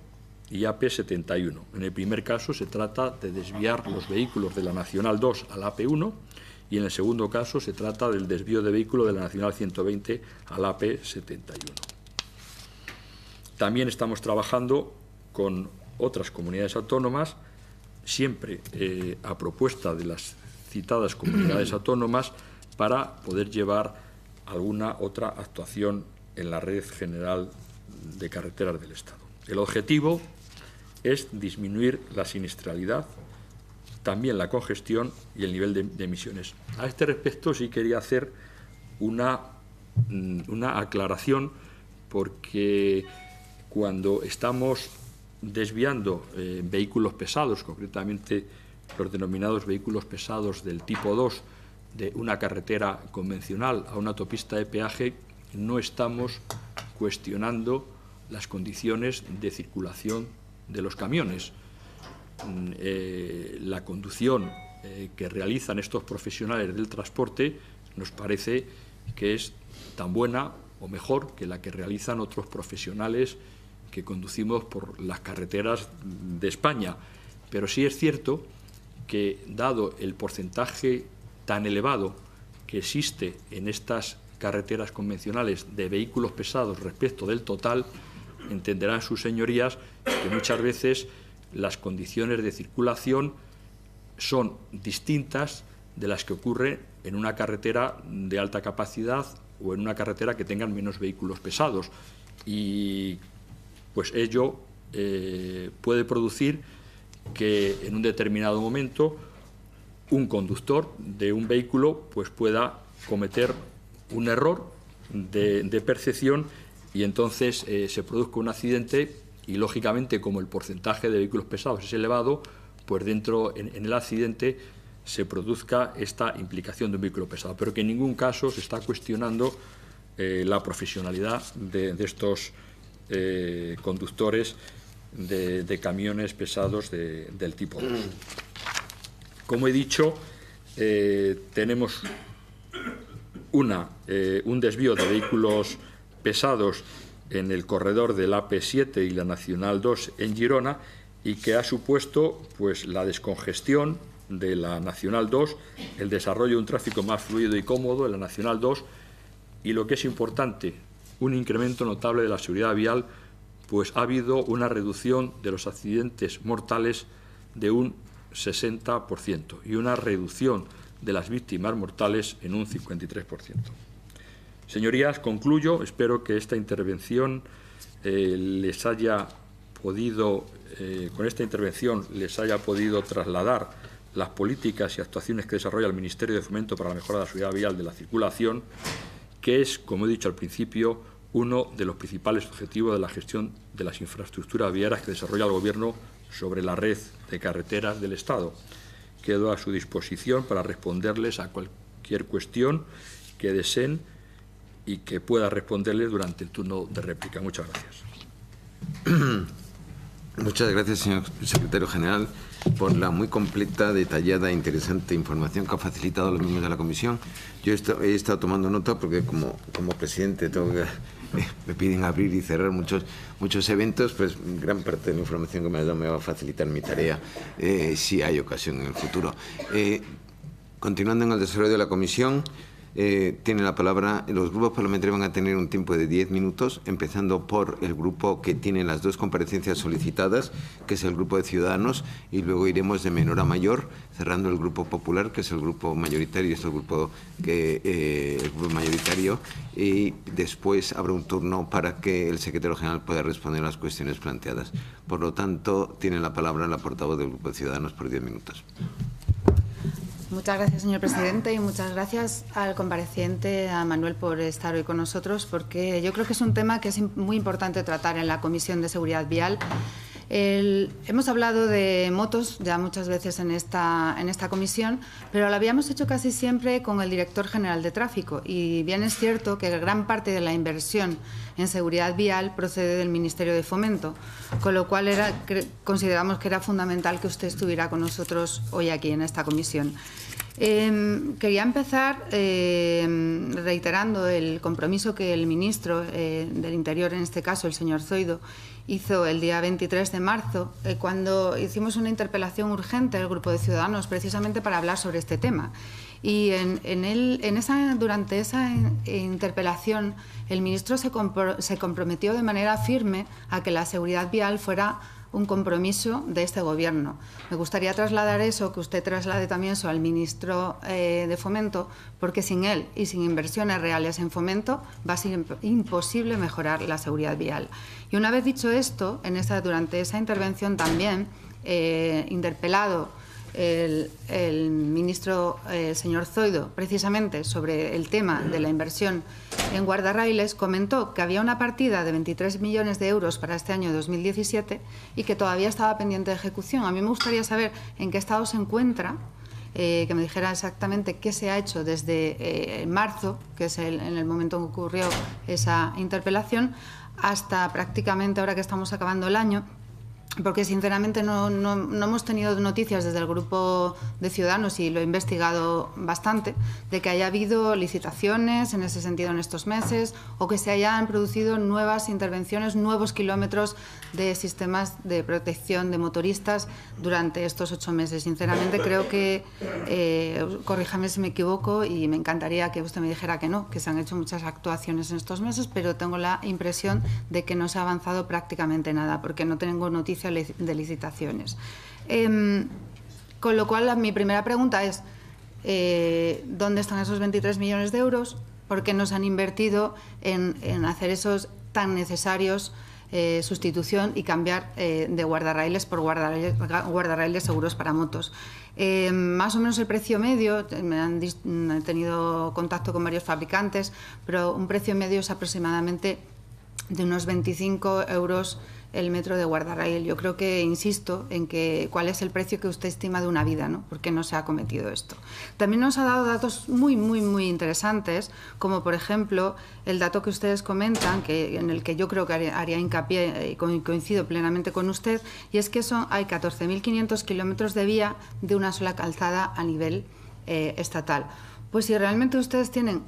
y AP71. En el primer caso se trata de desviar los vehículos de la Nacional 2 a la AP1 y en el segundo caso se trata del desvío de vehículos de la Nacional 120 a la AP71. También estamos trabajando con otras comunidades autónomas, siempre a propuesta de las citadas comunidades autónomas, para poder llevar alguna otra actuación en la red general de carreteras del Estado. El objetivo es disminuir la siniestralidad, también la congestión y el nivel de emisiones. A este respecto sí quería hacer una aclaración, porque cuando estamos desviando vehículos pesados, concretamente los denominados vehículos pesados del tipo 2, de una carretera convencional a una autopista de peaje, no estamos cuestionando las condiciones de circulación de los camiones. La conducción que realizan estos profesionales del transporte nos parece que es tan buena o mejor que la que realizan otros profesionales que conducimos por las carreteras de España. Pero sí es cierto que, dado el porcentaje tan elevado que existe en estas carreteras convencionales de vehículos pesados respecto del total, entenderán sus señorías que muchas veces las condiciones de circulación son distintas de las que ocurren en una carretera de alta capacidad o en una carretera que tengan menos vehículos pesados. Y pues ello puede producir que en un determinado momento un conductor de un vehículo pues pueda cometer un error de percepción y entonces se produzca un accidente y, lógicamente, como el porcentaje de vehículos pesados es elevado, pues dentro en el accidente se produzca esta implicación de un vehículo pesado, pero que en ningún caso se está cuestionando la profesionalidad de estos conductores de camiones pesados del tipo 2. Como he dicho, tenemos un desvío de vehículos pesados en el corredor del AP7 y la Nacional 2 en Girona, y que ha supuesto pues la descongestión de la Nacional 2, el desarrollo de un tráfico más fluido y cómodo en la Nacional 2 y, lo que es importante, un incremento notable de la seguridad vial, pues ha habido una reducción de los accidentes mortales de un 60% y una reducción de las víctimas mortales en un 53%. Señorías, concluyo. Espero que esta intervención les haya podido trasladar las políticas y actuaciones que desarrolla el Ministerio de Fomento para la mejora de la seguridad vial de la circulación, que es, como he dicho al principio, uno de los principales objetivos de la gestión de las infraestructuras viarias que desarrolla el Gobierno sobre la red de carreteras del Estado. Quedo a su disposición para responderles a cualquier cuestión que deseen y que pueda responderles durante el turno de réplica. Muchas gracias. Muchas gracias, señor secretario general, por la muy completa, detallada e interesante información que ha facilitado a los miembros de la comisión. Yo he estado tomando nota porque como presidente me piden abrir y cerrar muchos eventos, pues gran parte de la información que me ha dado me va a facilitar mi tarea si hay ocasión en el futuro. Continuando en el desarrollo de la comisión, tiene la palabra. Los grupos parlamentarios van a tener un tiempo de 10 minutos, empezando por el grupo que tiene las 2 comparecencias solicitadas, que es el grupo de Ciudadanos, y luego iremos de menor a mayor, cerrando el grupo popular, que es el grupo mayoritario, es el grupo mayoritario, y después habrá un turno para que el secretario general pueda responder a las cuestiones planteadas. Por lo tanto, tiene la palabra la portavoz del grupo de Ciudadanos por 10 minutos. Muchas gracias, señor presidente, y muchas gracias al compareciente, a Manuel, por estar hoy con nosotros, porque yo creo que es un tema que es muy importante tratar en la Comisión de Seguridad Vial. Hemos hablado de motos ya muchas veces en esta comisión, pero lo habíamos hecho casi siempre con el director general de tráfico, y bien es cierto que gran parte de la inversión en seguridad vial procede del Ministerio de Fomento, con lo cual consideramos que era fundamental que usted estuviera con nosotros hoy aquí en esta comisión. Quería empezar reiterando el compromiso que el ministro del Interior, en este caso el señor Zoido, hizo el día 23 de marzo, cuando hicimos una interpelación urgente al Grupo de Ciudadanos, precisamente para hablar sobre este tema. Y durante esa interpelación, el ministro se comprometió de manera firme a que la seguridad vial fuera un compromiso de este Gobierno. Me gustaría trasladar eso, que usted traslade también eso al ministro de Fomento, porque sin él y sin inversiones reales en Fomento va a ser imposible mejorar la seguridad vial. Y una vez dicho esto, durante esa intervención también, interpelado el ministro, el señor Zoido, precisamente sobre el tema de la inversión en guardarrailes, comentó que había una partida de 23 millones de euros para este año 2017 y que todavía estaba pendiente de ejecución. A mí me gustaría saber en qué estado se encuentra, que me dijera exactamente qué se ha hecho desde marzo, que es en el momento en que ocurrió esa interpelación, hasta prácticamente ahora que estamos acabando el año, porque sinceramente no hemos tenido noticias desde el Grupo de Ciudadanos, y lo he investigado bastante, de que haya habido licitaciones en ese sentido en estos meses, o que se hayan producido nuevas intervenciones, nuevos kilómetros de sistemas de protección de motoristas durante estos 8 meses. Sinceramente creo que, corríjame si me equivoco, y me encantaría que usted me dijera que no, que se han hecho muchas actuaciones en estos meses, pero tengo la impresión de que no se ha avanzado prácticamente nada, porque no tengo noticias de licitaciones. Con lo cual, mi primera pregunta es, ¿dónde están esos 23 millones de euros? ¿Por qué no se han invertido en hacer esos tan necesarios sustitución y cambiar de guardarrailes por guardarrailes seguros para motos? Más o menos el precio medio, he tenido contacto con varios fabricantes, pero un precio medio es aproximadamente de unos 25 euros el metro de guardarraíl. Yo creo que, insisto, en que cuál es el precio que usted estima de una vida, ¿no? ¿Por qué no se ha cometido esto? También nos ha dado datos muy interesantes, como por ejemplo el dato que ustedes comentan, en el que yo creo que haría hincapié y coincido plenamente con usted, y es que hay 14.500 kilómetros de vía de una sola calzada a nivel estatal. Pues si realmente ustedes tienen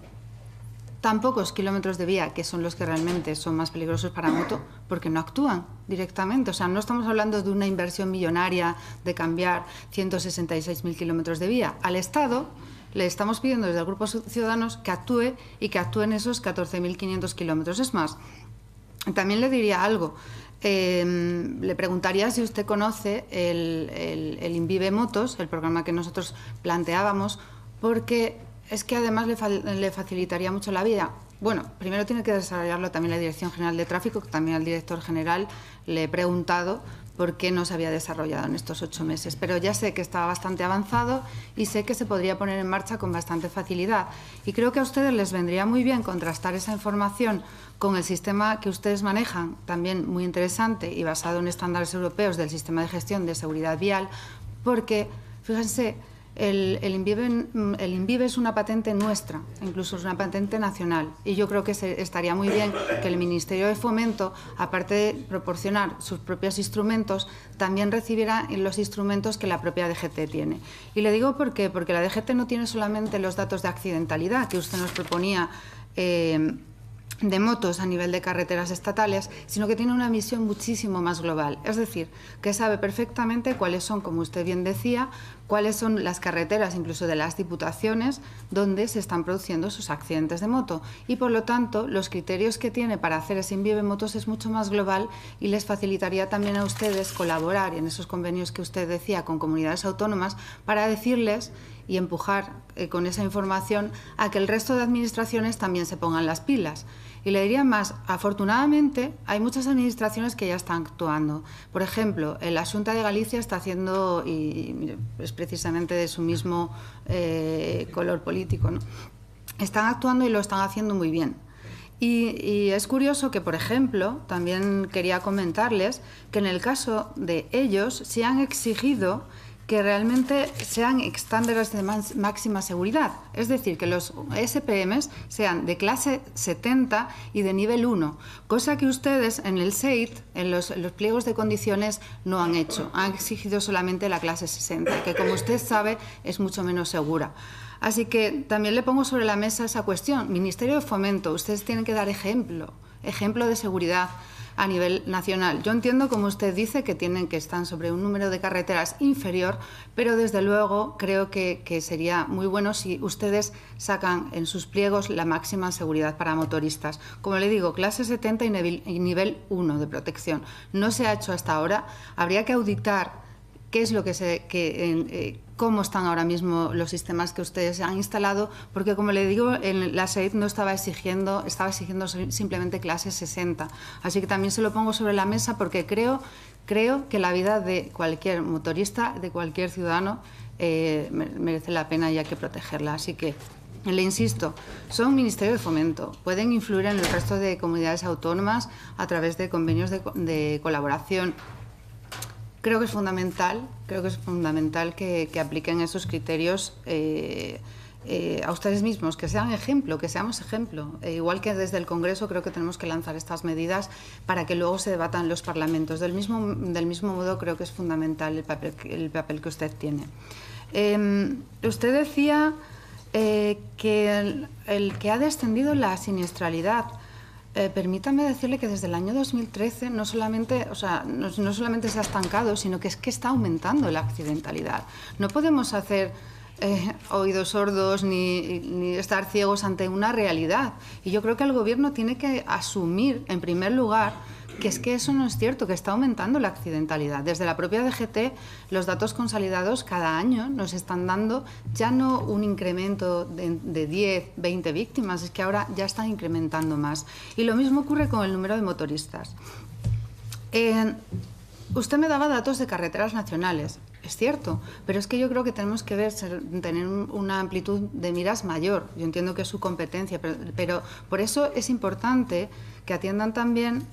tan pocos kilómetros de vía, que son los que realmente son más peligrosos para moto, porque no actúan directamente. O sea, no estamos hablando de una inversión millonaria de cambiar 166.000 kilómetros de vía. Al Estado le estamos pidiendo desde el Grupo Ciudadanos que actúe, y que actúe en esos 14.500 kilómetros. Es más, también le diría algo. Le preguntaría si usted conoce el Invive Motos, el programa que nosotros planteábamos, porque es que además le facilitaría mucho la vida. Bueno, primero tiene que desarrollarlo también la Dirección General de Tráfico, que también al director general le he preguntado por qué no se había desarrollado en estos 8 meses. Pero ya sé que está bastante avanzado y sé que se podría poner en marcha con bastante facilidad. Y creo que a ustedes les vendría muy bien contrastar esa información con el sistema que ustedes manejan, también muy interesante y basado en estándares europeos del sistema de gestión de seguridad vial, porque, fíjense, el Invive es una patente nuestra, incluso es una patente nacional, y yo creo que estaría muy bien que el Ministerio de Fomento, aparte de proporcionar sus propios instrumentos, también recibiera los instrumentos que la propia DGT tiene. Y le digo por qué, porque la DGT no tiene solamente los datos de accidentalidad que usted nos proponía de motos a nivel de carreteras estatales, sino que tiene una visión muchísimo más global. Es decir, que sabe perfectamente cuáles son, como usted bien decía, cuáles son las carreteras, incluso de las diputaciones, donde se están produciendo esos accidentes de moto. Y, por lo tanto, los criterios que tiene para hacer ese INVIVE Motos es mucho más global y les facilitaría también a ustedes colaborar en esos convenios que usted decía con comunidades autónomas para decirles y empujar con esa información a que el resto de administraciones también se pongan las pilas. Y le diría más, afortunadamente hay muchas administraciones que ya están actuando. Por ejemplo, la Xunta de Galicia está haciendo, y es precisamente de su mismo color político, ¿no? Están actuando y lo están haciendo muy bien. Y es curioso que, por ejemplo, también quería comentarles que en el caso de ellos se han exigido que realmente sean estándares de máxima seguridad, es decir, que los SPMs sean de clase 70 y de nivel 1, cosa que ustedes en el SEIT, en los pliegos de condiciones, no han hecho. Han exigido solamente la clase 60, que, como usted sabe, es mucho menos segura. Así que también le pongo sobre la mesa esa cuestión. Ministerio de Fomento, ustedes tienen que dar ejemplo de seguridad a nivel nacional. Yo entiendo, como usted dice, que están sobre un número de carreteras inferior, pero desde luego creo que sería muy bueno si ustedes sacan en sus pliegos la máxima seguridad para motoristas. Como le digo, clase 70 y nivel 1 de protección. No se ha hecho hasta ahora. Habría que auditar qué es lo que cómo están ahora mismo los sistemas que ustedes han instalado, porque, como le digo, en la SEIT no estaba exigiendo simplemente clase 60. Así que también se lo pongo sobre la mesa porque creo que la vida de cualquier motorista, de cualquier ciudadano, merece la pena y hay que protegerla. Así que, le insisto, son un Ministerio de Fomento, pueden influir en el resto de comunidades autónomas a través de convenios de colaboración. Creo que es fundamental que apliquen esos criterios a ustedes mismos, que sean ejemplo, que seamos ejemplo. Igual que desde el Congreso creo que tenemos que lanzar estas medidas para que luego se debatan en los parlamentos. Del mismo modo creo que es fundamental el papel que usted tiene. Usted decía que el que ha descendido la siniestralidad. Permítame decirle que desde el año 2013 no solamente se ha estancado, sino que está aumentando la accidentalidad. No podemos hacer oídos sordos ni estar ciegos ante una realidad. Y yo creo que el Gobierno tiene que asumir, en primer lugar, que eso no es cierto, que está aumentando la accidentalidad. Desde la propia DGT, los datos consolidados cada año nos están dando ya no un incremento de 10, 20 víctimas, es que ahora ya están incrementando más. Y lo mismo ocurre con el número de motoristas. Usted me daba datos de carreteras nacionales, es cierto, pero es que yo creo que tenemos que tener una amplitud de miras mayor. Yo entiendo que es su competencia, pero por eso es importante que atiendan también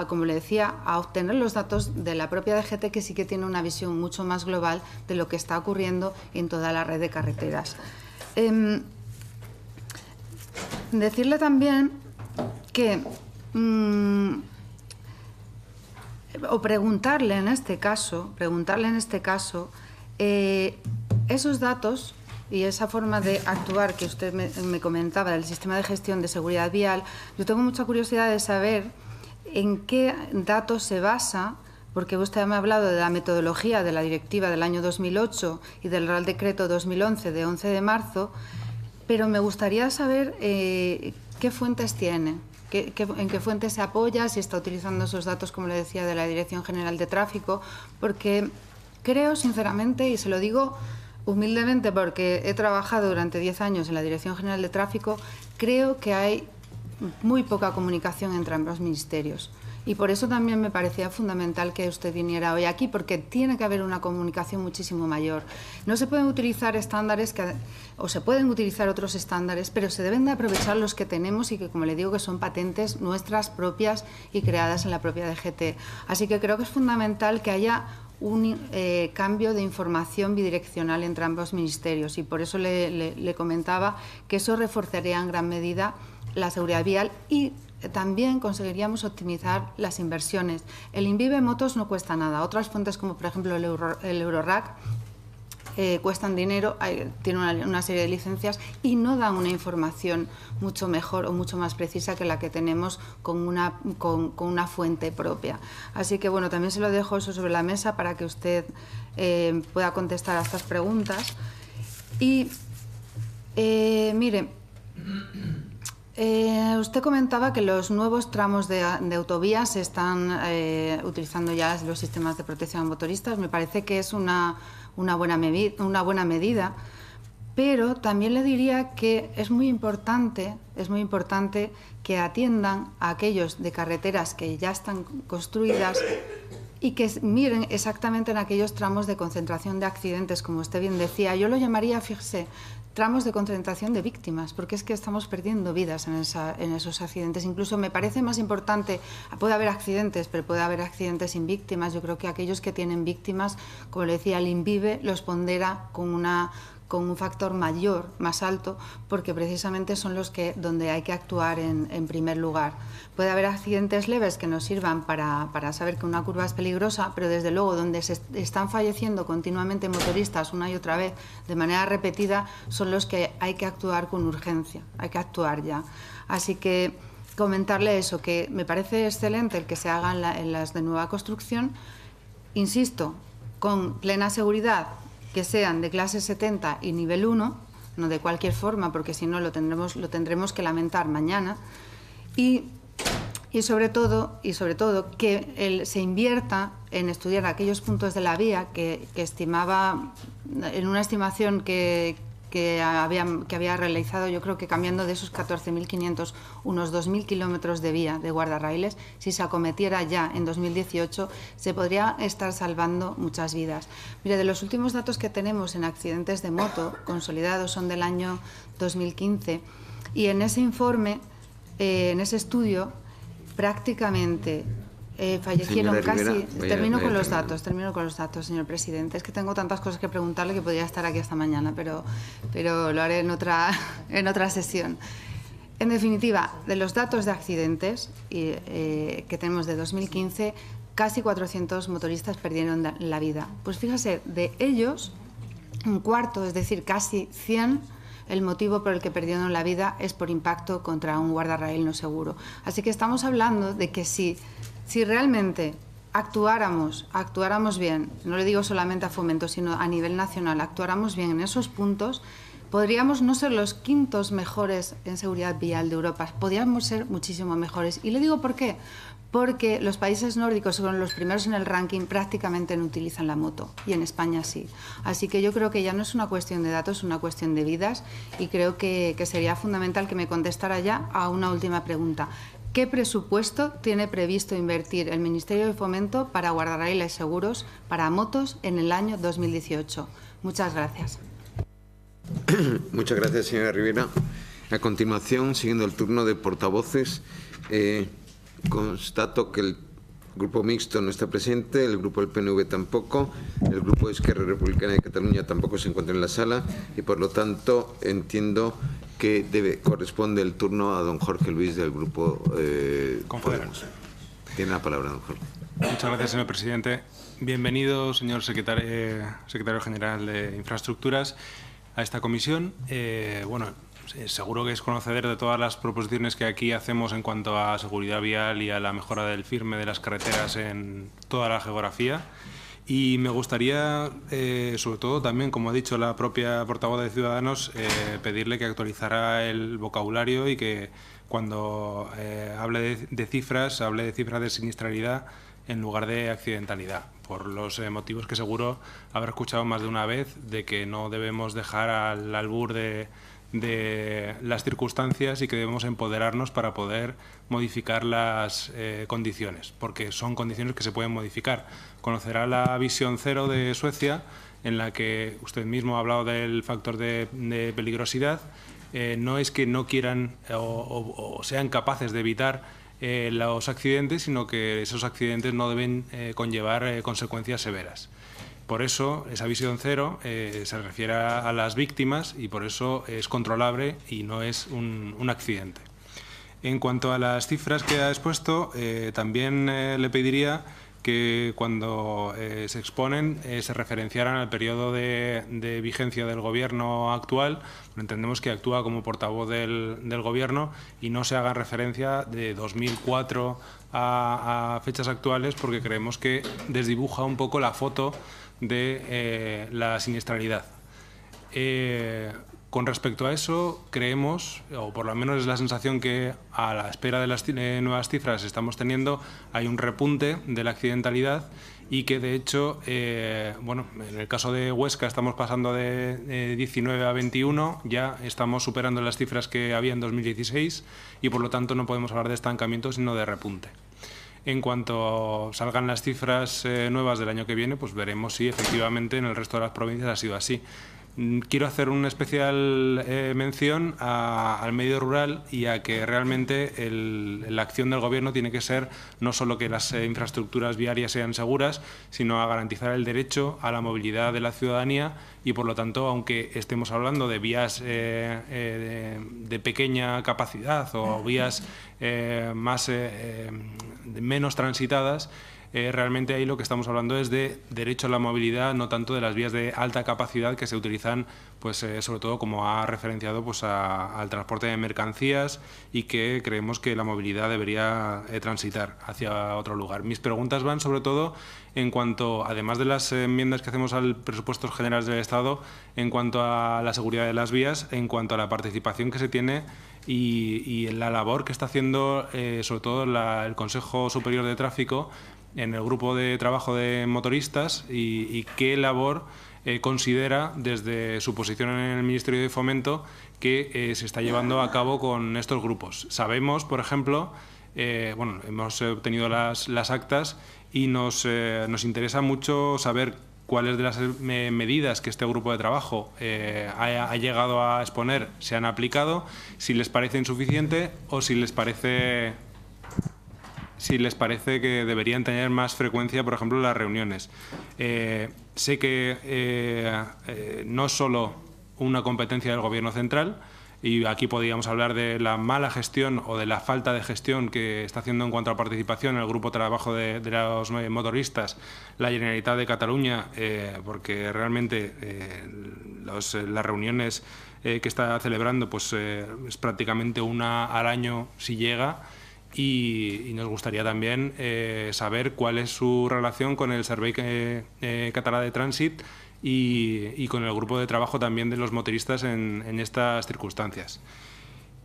como le decía, a obtener los datos de la propia DGT, que sí que tiene una visión mucho más global de lo que está ocurriendo en toda la red de carreteras. Decirle también que, o preguntarle en este caso, esos datos y esa forma de actuar que usted me comentaba del sistema de gestión de seguridad vial, yo tengo mucha curiosidad de saber en qué datos se basa, porque usted me ha hablado de la metodología de la directiva del año 2008 y del Real Decreto 2011 de 11 de marzo, pero me gustaría saber qué fuentes tiene, en qué fuentes se apoya, si está utilizando esos datos, como le decía, de la Dirección General de Tráfico, porque creo, sinceramente, y se lo digo humildemente porque he trabajado durante 10 años en la Dirección General de Tráfico, creo que hay muy poca comunicación entre ambos ministerios. Y por eso también me parecía fundamental que usted viniera hoy aquí, porque tiene que haber una comunicación muchísimo mayor. No se pueden utilizar estándares, o se pueden utilizar otros estándares, pero se deben de aprovechar los que tenemos y que, como le digo, que son patentes nuestras propias y creadas en la propia DGT. Así que creo que es fundamental que haya un cambio de información bidireccional entre ambos ministerios, y por eso le comentaba que eso reforzaría en gran medida la seguridad vial y también conseguiríamos optimizar las inversiones. El INVIVE Motos no cuesta nada. Otras fuentes, como por ejemplo el Eurorack, cuestan dinero, tienen una serie de licencias y no dan una información mucho mejor o mucho más precisa que la que tenemos con una fuente propia. Así que, bueno, también se lo dejo eso sobre la mesa para que usted pueda contestar a estas preguntas. Y, mire, usted comentaba que los nuevos tramos de autovías se están utilizando ya los sistemas de protección a motoristas. Me parece que es una buena medida, pero también le diría que es muy importante que atiendan a aquellos de carreteras que ya están construidas y que miren exactamente en aquellos tramos de concentración de accidentes, como usted bien decía. Yo lo llamaría, fíjese, tramos de concentración de víctimas, porque es que estamos perdiendo vidas en esos accidentes. Incluso me parece más importante, puede haber accidentes, pero puede haber accidentes sin víctimas. Yo creo que aquellos que tienen víctimas, como le decía, el INVIVE los pondera con un factor mayor, más alto, porque precisamente son los que donde hay que actuar en primer lugar. Puede haber accidentes leves que nos sirvan para saber que una curva es peligrosa, pero desde luego donde se están falleciendo continuamente motoristas una y otra vez de manera repetida son los que hay que actuar con urgencia, hay que actuar ya. Así que comentarle eso, que me parece excelente el que se hagan en las de nueva construcción, insisto, con plena seguridad, que sean de clase 70 y nivel 1, no de cualquier forma, porque si no lo tendremos que lamentar mañana, y sobre todo que se invierta en estudiar aquellos puntos de la vía que estimaba, en una estimación que había realizado, yo creo que cambiando de esos 14.500, unos 2.000 kilómetros de vía de guardarraíles, si se acometiera ya en 2018, se podría estar salvando muchas vidas. Mire, de los últimos datos que tenemos en accidentes de moto consolidados son del año 2015, y en ese informe, en ese estudio, prácticamente fallecieron casi... Termino con los datos, señor presidente. Es que tengo tantas cosas que preguntarle que podría estar aquí hasta mañana, pero lo haré en otra sesión. En definitiva, de los datos de accidentes que tenemos de 2015, casi 400 motoristas perdieron la vida. Pues fíjese, de ellos, un cuarto, es decir, casi 100, el motivo por el que perdieron la vida es por impacto contra un guardarraíl no seguro. Así que estamos hablando de que si realmente actuáramos bien, no le digo solamente a Fomento, sino a nivel nacional, actuáramos bien en esos puntos, podríamos no ser los quintos mejores en seguridad vial de Europa, podríamos ser muchísimo mejores. Y le digo por qué. Porque los países nórdicos son los primeros en el ranking, prácticamente no utilizan la moto, y en España sí. Así que yo creo que ya no es una cuestión de datos, es una cuestión de vidas, y creo que sería fundamental que me contestara ya a una última pregunta. ¿Qué presupuesto tiene previsto invertir el Ministerio de Fomento para guardarraíles seguros para motos en el año 2018? Muchas gracias. Muchas gracias, señora Rivera. A continuación, siguiendo el turno de portavoces, constato que el Grupo Mixto no está presente, el Grupo del PNV tampoco, el Grupo de Esquerra Republicana de Cataluña tampoco se encuentra en la sala y, por lo tanto, entiendo que corresponde el turno a don Jorge Luis del Grupo Podemos. Tiene la palabra, don Jorge. Muchas gracias, señor presidente. Bienvenido, señor secretario general de Infraestructuras, a esta comisión. Seguro que es conocedor de todas las proposiciones que aquí hacemos en cuanto a seguridad vial y a la mejora del firme de las carreteras en toda la geografía. Y me gustaría, sobre todo también, como ha dicho la propia portavoz de Ciudadanos, pedirle que actualizara el vocabulario y que cuando hable de cifras, hable de cifras de siniestralidad en lugar de accidentalidad, por los motivos que seguro habrá escuchado más de una vez, de que no debemos dejar al albur de las circunstancias y que debemos empoderarnos para poder modificar las condiciones, porque son condiciones que se pueden modificar. Conocerá la visión cero de Suecia, en la que usted mismo ha hablado del factor de peligrosidad. No es que no quieran o sean capaces de evitar los accidentes, sino que esos accidentes no deben conllevar consecuencias severas. Por eso, esa visión cero se refiere a las víctimas y por eso es controlable y no es un accidente. En cuanto a las cifras que ha expuesto, también le pediría que cuando se exponen se referenciaran al periodo de vigencia del Gobierno actual. Entendemos que actúa como portavoz del Gobierno y no se haga referencia de 2004 a fechas actuales, porque creemos que desdibuja un poco la foto de la siniestralidad. Con respecto a eso, creemos, o por lo menos es la sensación que a la espera de las nuevas cifras estamos teniendo, hay un repunte de la accidentalidad y que de hecho, bueno, en el caso de Huesca estamos pasando de 19 a 21, ya estamos superando las cifras que había en 2016 y por lo tanto no podemos hablar de estancamiento sino de repunte. En cuanto salgan las cifras nuevas del año que viene, pues veremos si efectivamente en el resto de las provincias ha sido así. Quiero hacer una especial mención al medio rural y a que realmente la acción del Gobierno tiene que ser no solo que las infraestructuras viarias sean seguras, sino a garantizar el derecho a la movilidad de la ciudadanía y, por lo tanto, aunque estemos hablando de vías de pequeña capacidad o vías menos transitadas, realmente ahí lo que estamos hablando es de derecho a la movilidad, no tanto de las vías de alta capacidad que se utilizan, pues sobre todo, como ha referenciado, pues al transporte de mercancías, y que creemos que la movilidad debería transitar hacia otro lugar. Mis preguntas van sobre todo en cuanto, además de las enmiendas que hacemos al presupuestos generales del Estado, en cuanto a la seguridad de las vías, en cuanto a la participación que se tiene y la labor que está haciendo sobre todo el Consejo Superior de Tráfico en el grupo de trabajo de motoristas y qué labor considera desde su posición en el Ministerio de Fomento que se está llevando a cabo con estos grupos. Sabemos, por ejemplo, bueno, hemos obtenido las actas y nos interesa mucho saber cuáles de las medidas que este grupo de trabajo ha llegado a exponer se han aplicado, si les parece insuficiente o si les parece que deberían tener más frecuencia, por ejemplo, las reuniones. Sé que no es solo una competencia del Gobierno central, y aquí podríamos hablar de la mala gestión o de la falta de gestión que está haciendo en cuanto a participación en el grupo de trabajo de los motoristas la Generalitat de Cataluña, porque realmente las reuniones que está celebrando pues es prácticamente una al año si llega. Y nos gustaría también saber cuál es su relación con el Servei Català de Trànsit y con el grupo de trabajo también de los motoristas en estas circunstancias.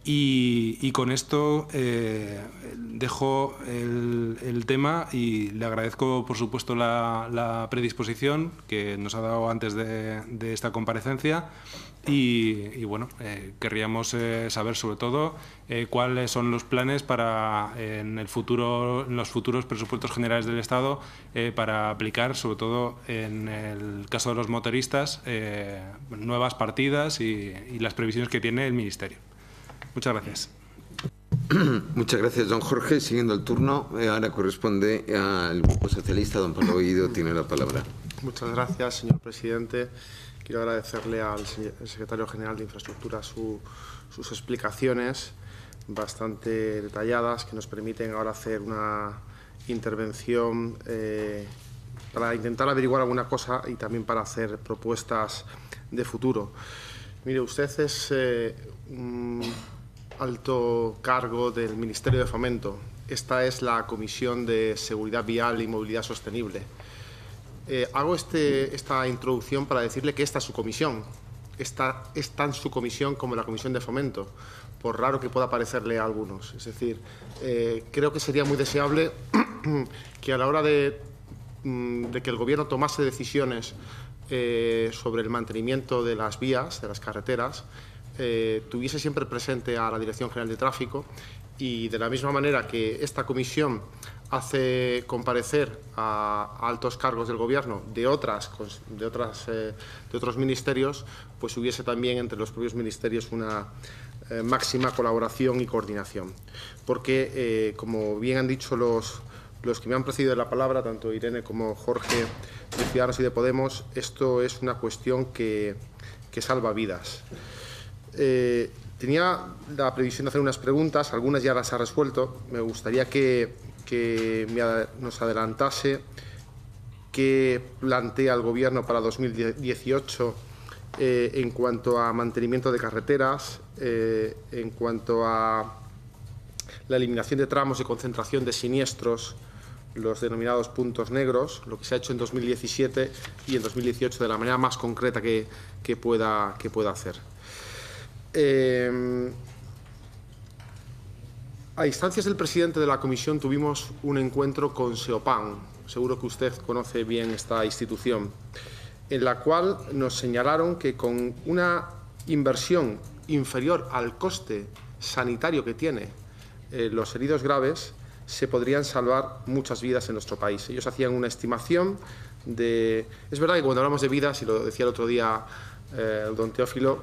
Y con esto dejo el tema y le agradezco, por supuesto, la predisposición que nos ha dado antes de esta comparecencia. Y bueno, querríamos saber sobre todo cuáles son los planes para en los futuros presupuestos generales del Estado para aplicar, sobre todo en el caso de los motoristas, nuevas partidas y las previsiones que tiene el Ministerio. Muchas gracias. Muchas gracias, don Jorge. Siguiendo el turno, ahora corresponde al Grupo Socialista. Don Pablo Guido tiene la palabra. Muchas gracias, señor presidente. Quiero agradecerle al secretario general de Infraestructura sus explicaciones bastante detalladas que nos permiten ahora hacer una intervención para intentar averiguar alguna cosa y también para hacer propuestas de futuro. Mire, usted es un alto cargo del Ministerio de Fomento. Esta es la Comisión de Seguridad Vial y Movilidad Sostenible. Hago esta introducción para decirle que esta es su comisión. Es tan su comisión como la Comisión de Fomento, por raro que pueda parecerle a algunos. Es decir, creo que sería muy deseable que a la hora de que el Gobierno tomase decisiones sobre el mantenimiento de las vías, de las carreteras, tuviese siempre presente a la Dirección General de Tráfico, y de la misma manera que esta comisión hace comparecer a altos cargos del Gobierno de otros ministerios, pues hubiese también entre los propios ministerios una máxima colaboración y coordinación. Porque, como bien han dicho los que me han precedido en la palabra, tanto Irene como Jorge, de Ciudadanos y de Podemos, esto es una cuestión que salva vidas. Tenía la previsión de hacer unas preguntas, algunas ya las ha resuelto. Me gustaría que que nos adelantase qué plantea el Gobierno para 2018 en cuanto a mantenimiento de carreteras, en cuanto a la eliminación de tramos y concentración de siniestros, los denominados puntos negros, lo que se ha hecho en 2017 y en 2018 de la manera más concreta que pueda hacer. A instancias del presidente de la Comisión tuvimos un encuentro con Seopan, seguro que usted conoce bien esta institución, en la cual nos señalaron que con una inversión inferior al coste sanitario que tiene los heridos graves, se podrían salvar muchas vidas en nuestro país. Ellos hacían una estimación de... Es verdad que cuando hablamos de vidas, y lo decía el otro día don Teófilo,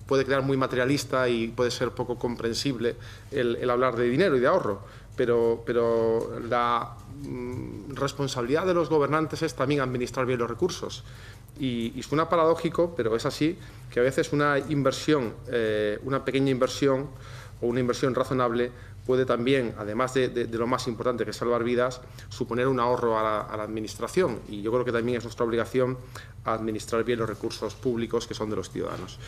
puede quedar muy materialista y puede ser poco comprensible el hablar de dinero y de ahorro, pero la responsabilidad de los gobernantes es también administrar bien los recursos. Y suena paradójico, pero es así, que a veces una inversión, una pequeña inversión o una inversión razonable puede también, además de lo más importante que es salvar vidas, suponer un ahorro a la administración. Y yo creo que también es nuestra obligación administrar bien los recursos públicos que son de los ciudadanos.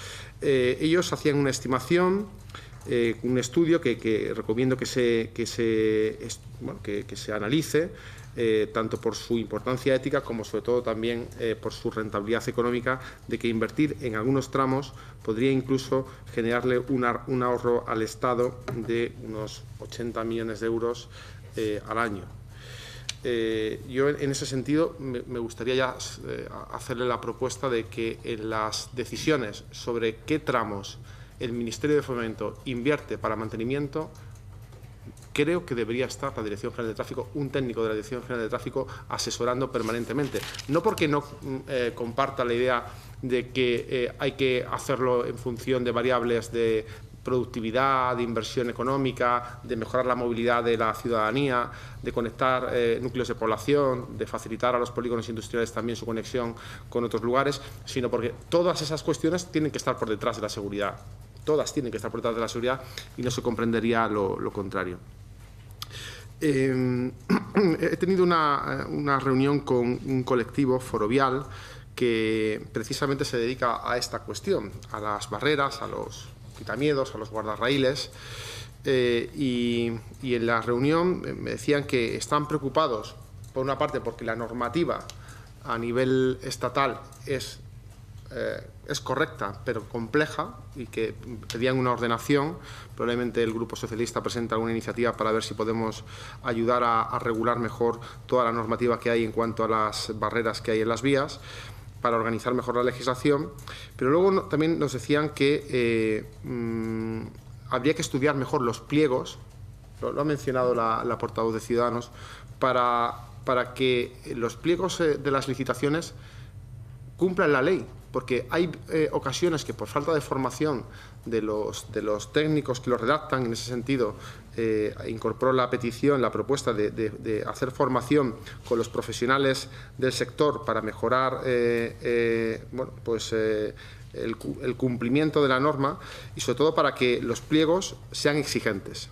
Ellos hacían una estimación, un estudio que recomiendo que se analice, tanto por su importancia ética como sobre todo también por su rentabilidad económica, de que invertir en algunos tramos podría incluso generarle un ahorro al Estado de unos 80 millones de euros al año. Yo en ese sentido me gustaría ya hacerle la propuesta de que en las decisiones sobre qué tramos el Ministerio de Fomento invierte para mantenimiento, creo que debería estar la Dirección General de Tráfico, un técnico de la Dirección General de Tráfico, asesorando permanentemente. No porque no comparta la idea de que hay que hacerlo en función de variables de productividad, de inversión económica, de mejorar la movilidad de la ciudadanía, de conectar núcleos de población, de facilitar a los polígonos industriales también su conexión con otros lugares, sino porque todas esas cuestiones tienen que estar por detrás de la seguridad. Todas tienen que estar por detrás de la seguridad y no se comprendería lo contrario. He tenido una reunión con un colectivo, Forovial, que precisamente se dedica a esta cuestión, a las barreras, a los quitamiedos, a los guardarraíles, y en la reunión me decían que están preocupados, por una parte, porque la normativa a nivel estatal es correcta, pero compleja, y que pedían una ordenación. Probablemente el Grupo Socialista presenta alguna iniciativa para ver si podemos ayudar a regular mejor toda la normativa que hay en cuanto a las barreras que hay en las vías, para organizar mejor la legislación. Pero luego también nos decían que habría que estudiar mejor los pliegos, lo ha mencionado la portavoz de Ciudadanos, para que los pliegos de las licitaciones cumplan la ley, porque hay ocasiones que por falta de formación de los técnicos que lo redactan, en ese sentido incorporó la petición, la propuesta de hacer formación con los profesionales del sector para mejorar el cumplimiento de la norma y sobre todo para que los pliegos sean exigentes.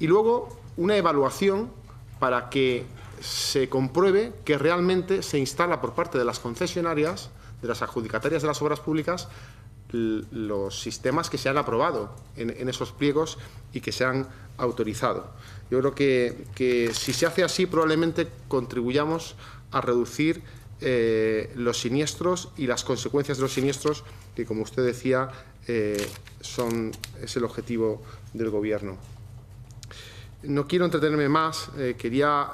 Y luego una evaluación para que se compruebe que realmente se instala por parte de las concesionarias, de las adjudicatarias de las obras públicas, los sistemas que se han aprobado en esos pliegos y que se han autorizado. Yo creo que si se hace así, probablemente contribuyamos a reducir los siniestros y las consecuencias de los siniestros, que, como usted decía, es el objetivo del Gobierno. No quiero entretenerme más, quería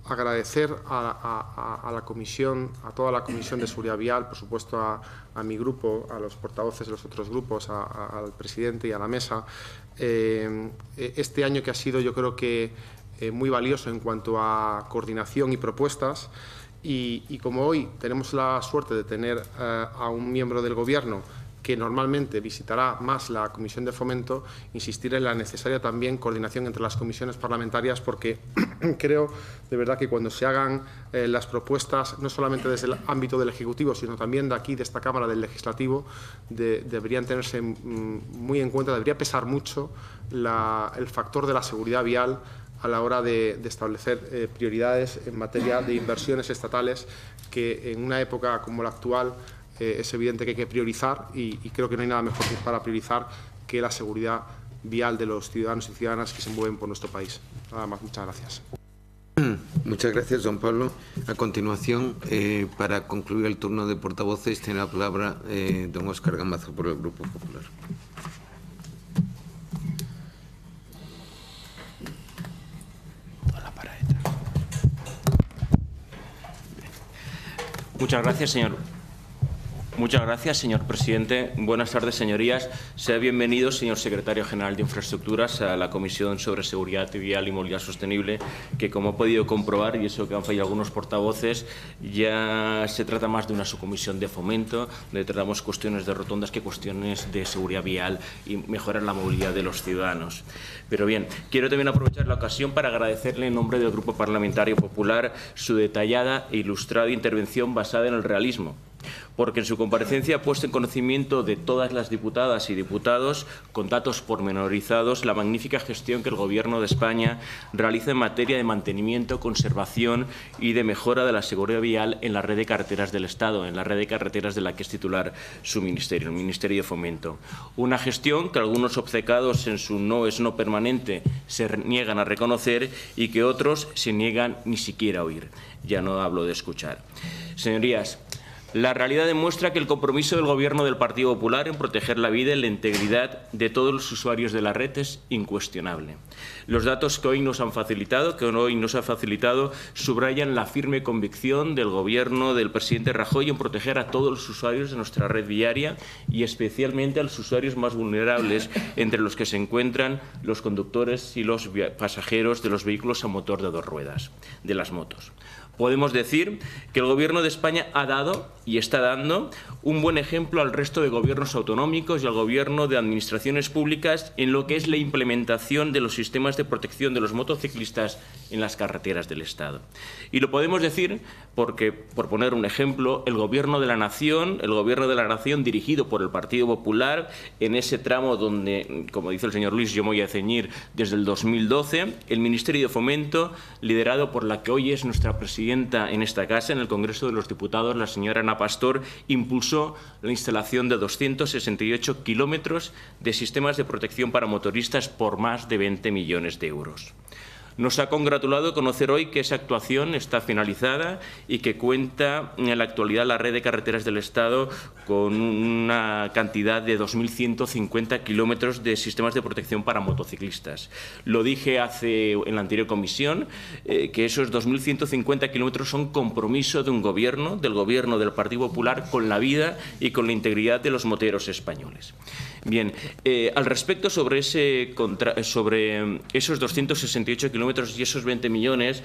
agradecer a la comisión, a toda la Comisión de Seguridad Vial, por supuesto a mi grupo, a los portavoces de los otros grupos, al presidente y a la mesa, este año que ha sido, yo creo que muy valioso en cuanto a coordinación y propuestas, y como hoy tenemos la suerte de tener a un miembro del Gobierno que normalmente visitará más la Comisión de Fomento, insistir en la necesaria también coordinación entre las comisiones parlamentarias, porque creo de verdad que cuando se hagan las propuestas, no solamente desde el ámbito del Ejecutivo, sino también de aquí, de esta Cámara, del Legislativo, deberían tenerse muy en cuenta, debería pesar mucho el factor de la seguridad vial a la hora de establecer prioridades en materia de inversiones estatales, que en una época como la actual es evidente que hay que priorizar, y creo que no hay nada mejor para priorizar que la seguridad vial de los ciudadanos y ciudadanas que se mueven por nuestro país. Nada más, muchas gracias. Muchas gracias, don Pablo. A continuación, para concluir el turno de portavoces, tiene la palabra don Óscar Gamazo por el Grupo Popular. Muchas gracias, señor presidente. Buenas tardes, señorías. Sea bienvenido, señor secretario general de Infraestructuras, a la Comisión sobre Seguridad Vial y Movilidad Sostenible, que, como he podido comprobar, y eso que han fallado algunos portavoces, ya se trata más de una subcomisión de fomento, donde tratamos cuestiones de rotondas que cuestiones de seguridad vial y mejorar la movilidad de los ciudadanos. Pero bien, quiero también aprovechar la ocasión para agradecerle en nombre del Grupo Parlamentario Popular su detallada e ilustrada intervención basada en el realismo, porque en su comparecencia ha puesto en conocimiento de todas las diputadas y diputados, con datos pormenorizados, la magnífica gestión que el Gobierno de España realiza en materia de mantenimiento, conservación y de mejora de la seguridad vial en la red de carreteras del Estado, en la red de carreteras de la que es titular su ministerio, el Ministerio de Fomento. Una gestión que algunos obcecados en su no es no permanente se niegan a reconocer y que otros se niegan ni siquiera a oír. Ya no hablo de escuchar. Señorías, la realidad demuestra que el compromiso del Gobierno del Partido Popular en proteger la vida y la integridad de todos los usuarios de la red es incuestionable. Los datos que hoy nos ha facilitado, subrayan la firme convicción del Gobierno del presidente Rajoy en proteger a todos los usuarios de nuestra red viaria y especialmente a los usuarios más vulnerables, entre los que se encuentran los conductores y los pasajeros de los vehículos a motor de 2 ruedas, de las motos. Podemos decir que el Gobierno de España ha dado y está dando un buen ejemplo al resto de gobiernos autonómicos y al Gobierno de administraciones públicas en lo que es la implementación de los sistemas de protección de los motociclistas en las carreteras del Estado. Y lo podemos decir porque, por poner un ejemplo, el Gobierno de la Nación dirigido por el Partido Popular, en ese tramo donde, como dice el señor Luis, yo me voy a ceñir desde el 2012, el Ministerio de Fomento, liderado por la que hoy es nuestra presidenta en esta casa, en el Congreso de los Diputados, la señora Ana Pastor, impulsó la instalación de 268 kilómetros de sistemas de protección para motoristas por más de 20 millones de euros. Nos ha congratulado conocer hoy que esa actuación está finalizada y que cuenta en la actualidad la red de carreteras del Estado con una cantidad de 2.150 kilómetros de sistemas de protección para motociclistas. Lo dije en la anterior comisión, que esos 2.150 kilómetros son compromiso de un gobierno, del Gobierno del Partido Popular, con la vida y con la integridad de los moteros españoles. Bien, al respecto sobre esos 268 kilómetros y esos 20 millones,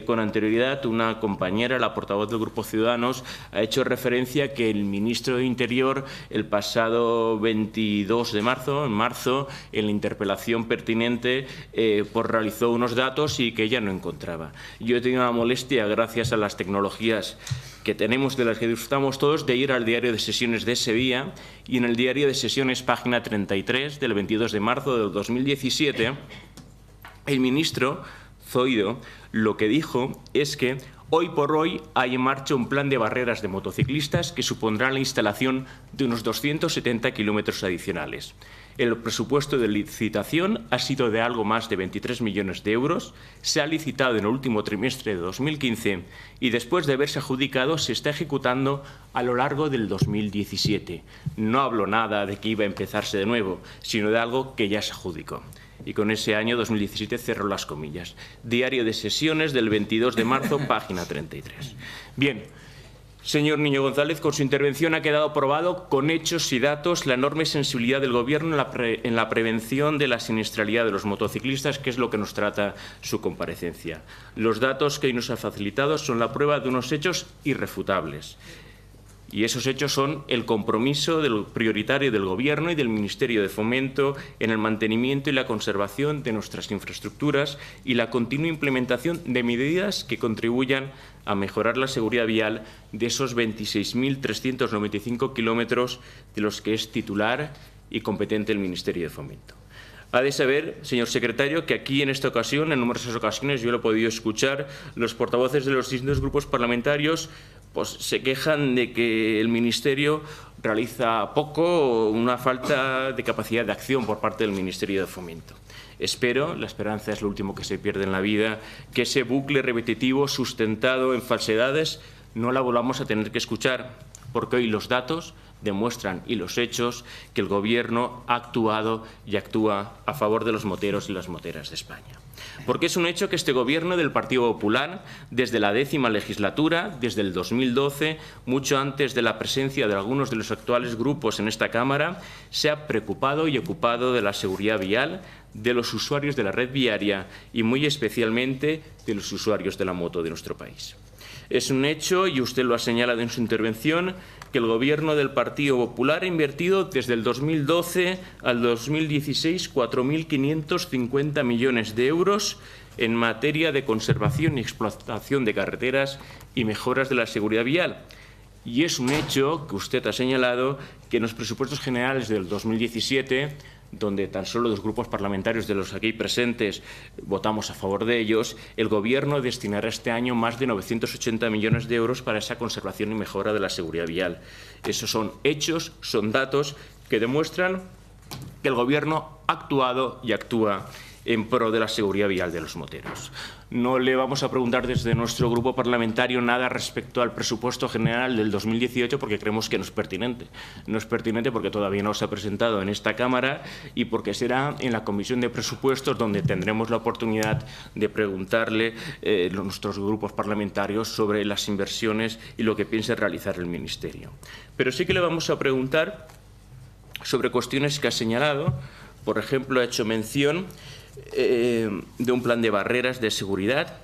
con anterioridad una compañera, la portavoz del Grupo Ciudadanos, ha hecho referencia que el ministro de Interior, el pasado 22 de marzo, en la interpelación pertinente, realizó unos datos y que ella no encontraba. Yo he tenido la molestia, gracias a las tecnologías que tenemos, de las que disfrutamos todos, de ir al diario de sesiones de ese día, y en el diario de sesiones, página 33, del 22 de marzo del 2017, el ministro Zoido lo que dijo es que hoy por hoy hay en marcha un plan de barreras de motociclistas que supondrá la instalación de unos 270 kilómetros adicionales. El presupuesto de licitación ha sido de algo más de 23 millones de euros, se ha licitado en el último trimestre de 2015 y después de haberse adjudicado se está ejecutando a lo largo del 2017. No hablo nada de que iba a empezarse de nuevo, sino de algo que ya se adjudicó. Y con ese año 2017 cerró las comillas. Diario de sesiones del 22 de marzo, página 33. Bien. Señor Niño González, con su intervención ha quedado probado con hechos y datos la enorme sensibilidad del Gobierno en la prevención de la siniestralidad de los motociclistas, que es lo que nos trata su comparecencia. Los datos que hoy nos ha facilitado son la prueba de unos hechos irrefutables. Y esos hechos son el compromiso prioritario del Gobierno y del Ministerio de Fomento en el mantenimiento y la conservación de nuestras infraestructuras y la continua implementación de medidas que contribuyan a mejorar la seguridad vial de esos 26.395 kilómetros de los que es titular y competente el Ministerio de Fomento. Ha de saber, señor secretario, que aquí en esta ocasión, en numerosas ocasiones, yo lo he podido escuchar, los portavoces de los distintos grupos parlamentarios pues, se quejan de que el Ministerio realiza poco o una falta de capacidad de acción por parte del Ministerio de Fomento. Espero, la esperanza es lo último que se pierde en la vida, que ese bucle repetitivo sustentado en falsedades no la volvamos a tener que escuchar, porque hoy los datos demuestran y los hechos que el Gobierno ha actuado y actúa a favor de los moteros y las moteras de España. Porque es un hecho que este Gobierno del Partido Popular, desde la 10ª legislatura, desde el 2012, mucho antes de la presencia de algunos de los actuales grupos en esta Cámara, se ha preocupado y ocupado de la seguridad vial, de los usuarios de la red viaria y muy especialmente de los usuarios de la moto de nuestro país. Es un hecho, y usted lo ha señalado en su intervención, que el Gobierno del Partido Popular ha invertido desde el 2012 al 2016 4.550 millones de euros en materia de conservación y explotación de carreteras y mejoras de la seguridad vial. Y es un hecho que usted ha señalado que en los presupuestos generales del 2017, donde tan solo los grupos parlamentarios de los aquí presentes votamos a favor de ellos, el Gobierno destinará este año más de 980 millones de euros para esa conservación y mejora de la seguridad vial. Esos son hechos, son datos que demuestran que el Gobierno ha actuado y actúa en pro de la seguridad vial de los moteros. No le vamos a preguntar desde nuestro grupo parlamentario nada respecto al presupuesto general del 2018 porque creemos que no es pertinente. No es pertinente porque todavía no se ha presentado en esta Cámara y porque será en la Comisión de Presupuestos donde tendremos la oportunidad de preguntarle a nuestros grupos parlamentarios sobre las inversiones y lo que piensa realizar el Ministerio. Pero sí que le vamos a preguntar sobre cuestiones que ha señalado. Por ejemplo, ha hecho mención de un plan de barreras de seguridad.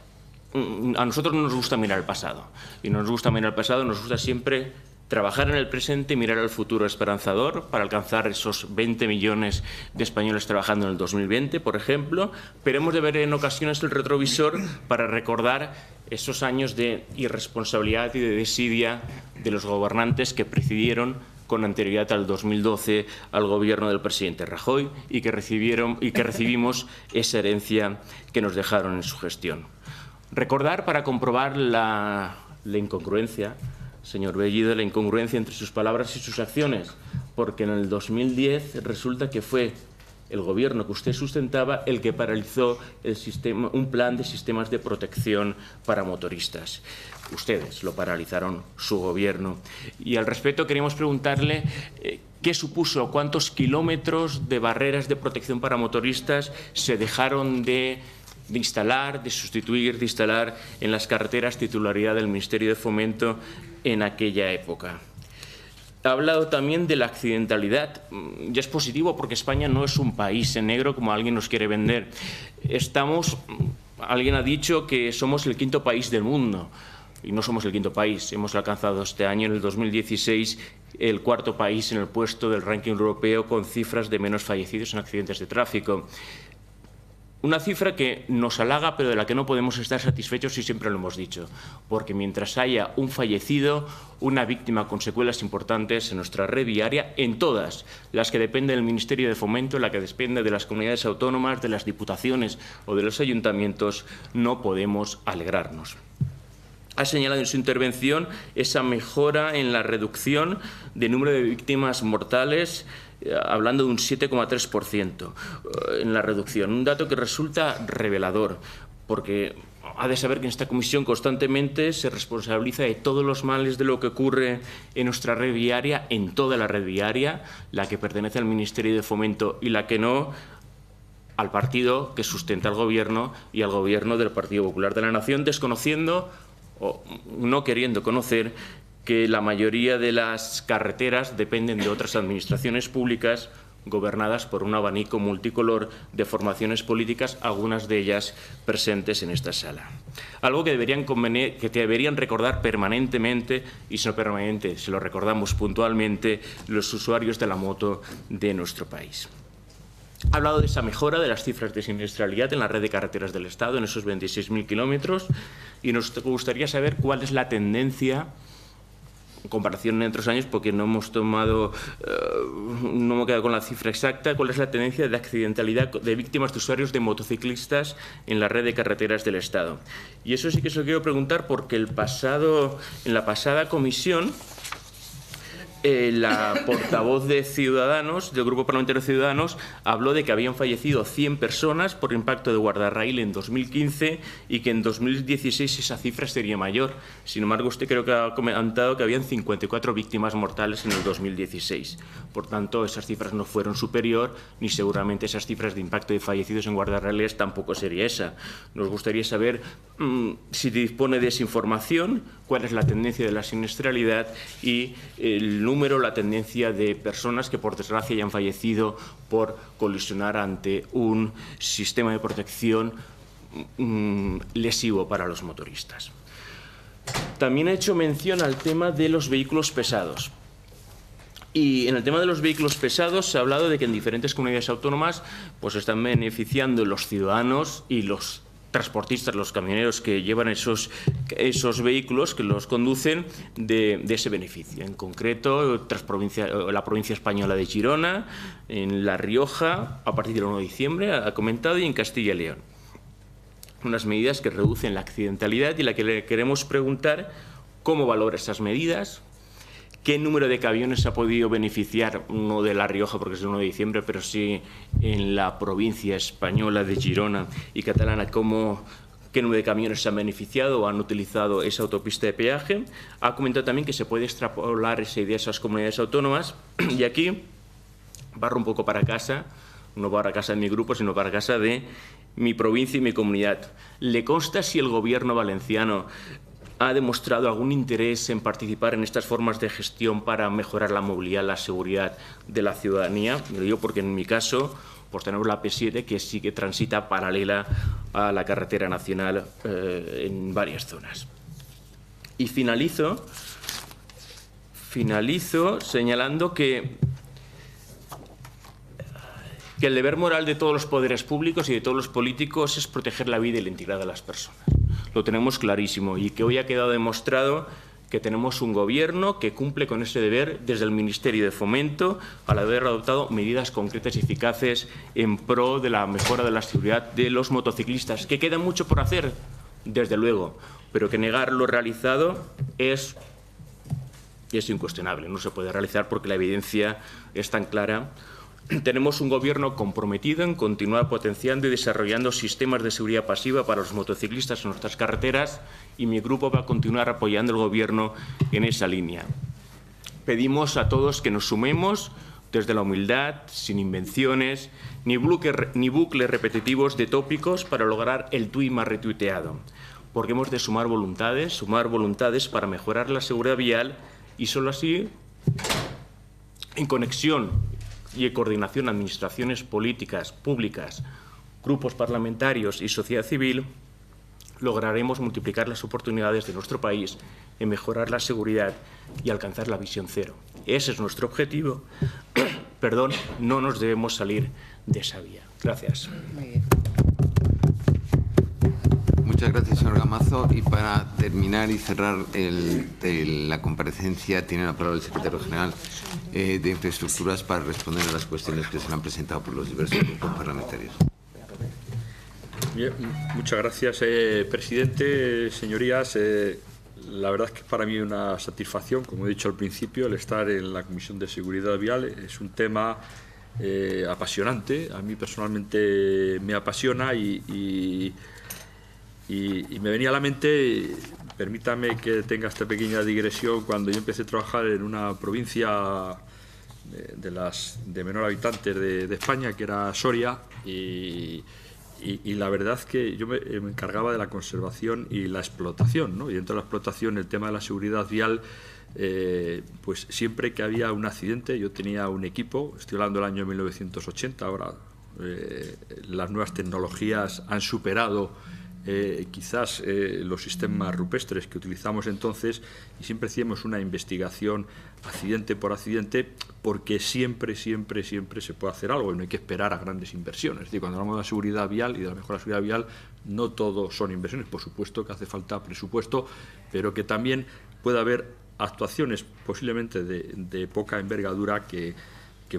A nosotros no nos gusta mirar al pasado. Y no nos gusta mirar al pasado, nos gusta siempre trabajar en el presente y mirar al futuro esperanzador para alcanzar esos 20 millones de españoles trabajando en el 2020, por ejemplo. Pero hemos de ver en ocasiones el retrovisor para recordar esos años de irresponsabilidad y de desidia de los gobernantes que precedieron con anterioridad al 2012 al Gobierno del presidente Rajoy y que recibimos esa herencia que nos dejaron en su gestión. Recordar para comprobar la incongruencia, señor Bellido, la incongruencia entre sus palabras y sus acciones, porque en el 2010 resulta que fue el Gobierno que usted sustentaba el que paralizó un plan de sistemas de protección para motoristas. Ustedes lo paralizaron, su Gobierno. Y al respecto queríamos preguntarle qué supuso, cuántos kilómetros de barreras de protección para motoristas se dejaron de instalar, de sustituir, de instalar en las carreteras titularidad del Ministerio de Fomento en aquella época. Ha hablado también de la accidentalidad. Ya es positivo porque España no es un país en negro como alguien nos quiere vender. Alguien ha dicho que somos el 5º país del mundo. Y no somos el 5º país. Hemos alcanzado este año, en el 2016, el 4º país en el puesto del ranking europeo con cifras de menos fallecidos en accidentes de tráfico. Una cifra que nos halaga, pero de la que no podemos estar satisfechos y siempre lo hemos dicho, porque mientras haya un fallecido, una víctima con secuelas importantes en nuestra red viaria, en todas las que dependen del Ministerio de Fomento, la que depende de las comunidades autónomas, de las diputaciones o de los ayuntamientos, no podemos alegrarnos. Ha señalado en su intervención esa mejora en la reducción del número de víctimas mortales, hablando de un 7,3% en la reducción. Un dato que resulta revelador, porque ha de saber que en esta comisión constantemente se responsabiliza de todos los males de lo que ocurre en nuestra red viaria, en toda la red viaria, la que pertenece al Ministerio de Fomento y la que no, al partido que sustenta al Gobierno y al Gobierno del Partido Popular de la Nación, desconociendo o no queriendo conocer que la mayoría de las carreteras dependen de otras administraciones públicas gobernadas por un abanico multicolor de formaciones políticas, algunas de ellas presentes en esta sala. Algo que deberían recordar permanentemente, y si no permanente, se lo recordamos puntualmente, los usuarios de la moto de nuestro país. Ha hablado de esa mejora de las cifras de siniestralidad en la red de carreteras del Estado, en esos 26.000 kilómetros, y nos gustaría saber cuál es la tendencia comparación en otros años, porque no hemos tomado, no me he quedado con la cifra exacta, cuál es la tendencia de accidentalidad de víctimas de usuarios de motociclistas en la red de carreteras del Estado. Y eso sí que se lo quiero preguntar porque en la pasada comisión, la portavoz de Ciudadanos, del Grupo Parlamentario de Ciudadanos, habló de que habían fallecido 100 personas por impacto de guardarraíl en 2015 y que en 2016 esa cifra sería mayor. Sin embargo, usted creo que ha comentado que habían 54 víctimas mortales en el 2016. Por tanto, esas cifras no fueron superior, ni seguramente esas cifras de impacto de fallecidos en guardarraíles tampoco sería esa. Nos gustaría saber si dispone de esa información, cuál es la tendencia de la siniestralidad y el número, la tendencia de personas que por desgracia hayan fallecido por colisionar ante un sistema de protección lesivo para los motoristas. También he hecho mención al tema de los vehículos pesados. Y en el tema de los vehículos pesados se ha hablado de que en diferentes comunidades autónomas pues están beneficiando los ciudadanos y los transportistas, los camioneros que llevan esos vehículos, que los conducen, de ese beneficio. En concreto, la provincia española de Girona, en La Rioja, a partir del 1 de diciembre, ha comentado, y en Castilla y León. Unas medidas que reducen la accidentalidad y la que le queremos preguntar cómo valora esas medidas, qué número de camiones ha podido beneficiar, no de La Rioja porque es el 1 de diciembre, pero sí en la provincia española de Girona y catalana, qué número de camiones se han beneficiado o han utilizado esa autopista de peaje. Ha comentado también que se puede extrapolar esa idea a esas comunidades autónomas y aquí barro un poco para casa, no para casa de mi grupo, sino para casa de mi provincia y mi comunidad. ¿Le consta si el Gobierno valenciano ha demostrado algún interés en participar en estas formas de gestión para mejorar la movilidad, la seguridad de la ciudadanía? Me lo digo porque en mi caso pues tenemos la P7 que sí que transita paralela a la carretera nacional en varias zonas. Y finalizo señalando que el deber moral de todos los poderes públicos y de todos los políticos es proteger la vida y la integridad de las personas. Lo tenemos clarísimo y que hoy ha quedado demostrado que tenemos un Gobierno que cumple con ese deber desde el Ministerio de Fomento al haber adoptado medidas concretas y eficaces en pro de la mejora de la seguridad de los motociclistas. ¿Que queda mucho por hacer? Desde luego, pero que negar lo realizado es incuestionable. No se puede realizar porque la evidencia es tan clara. Tenemos un Gobierno comprometido en continuar potenciando y desarrollando sistemas de seguridad pasiva para los motociclistas en nuestras carreteras y mi grupo va a continuar apoyando al Gobierno en esa línea. Pedimos a todos que nos sumemos desde la humildad, sin invenciones, ni bucles repetitivos de tópicos para lograr el tuit más retuiteado, porque hemos de sumar voluntades para mejorar la seguridad vial y solo así, en conexión y en coordinación administraciones políticas, públicas, grupos parlamentarios y sociedad civil, lograremos multiplicar las oportunidades de nuestro país en mejorar la seguridad y alcanzar la visión cero. Ese es nuestro objetivo. Perdón, no nos debemos salir de esa vía. Gracias. Muy bien. Muchas gracias, señor Gamazo. Y para terminar y cerrar la comparecencia, tiene la palabra el secretario general de Infraestructuras para responder a las cuestiones que se le han presentado por los diversos grupos parlamentarios. Bien, muchas gracias, presidente. Señorías, la verdad es que para mí una satisfacción, como he dicho al principio, el estar en la Comisión de Seguridad Vial. Es un tema apasionante. A mí personalmente me apasiona y me venía a la mente, permítame que tenga esta pequeña digresión, cuando yo empecé a trabajar en una provincia de menor habitantes de España, que era Soria, y la verdad es que yo me encargaba de la conservación y la explotación, ¿no? Y dentro de la explotación, el tema de la seguridad vial, pues siempre que había un accidente, yo tenía un equipo, estoy hablando del año 1980, ahora las nuevas tecnologías han superado quizás los sistemas rupestres que utilizamos entonces, y siempre hacíamos una investigación accidente por accidente, porque siempre se puede hacer algo y no hay que esperar a grandes inversiones. Es decir, cuando hablamos de la seguridad vial y de la mejora de la seguridad vial, no todo son inversiones. Por supuesto que hace falta presupuesto, pero que también puede haber actuaciones posiblemente de poca envergadura que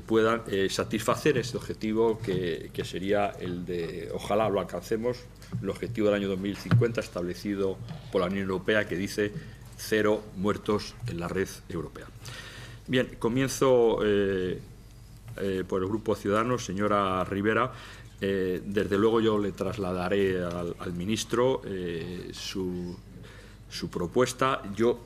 puedan satisfacer ese objetivo que sería el de, ojalá lo alcancemos, el objetivo del año 2050 establecido por la Unión Europea, que dice 0 muertos en la red europea. Bien, comienzo por el Grupo Ciudadanos. Señora Rivera, desde luego yo le trasladaré al ministro su propuesta. Yo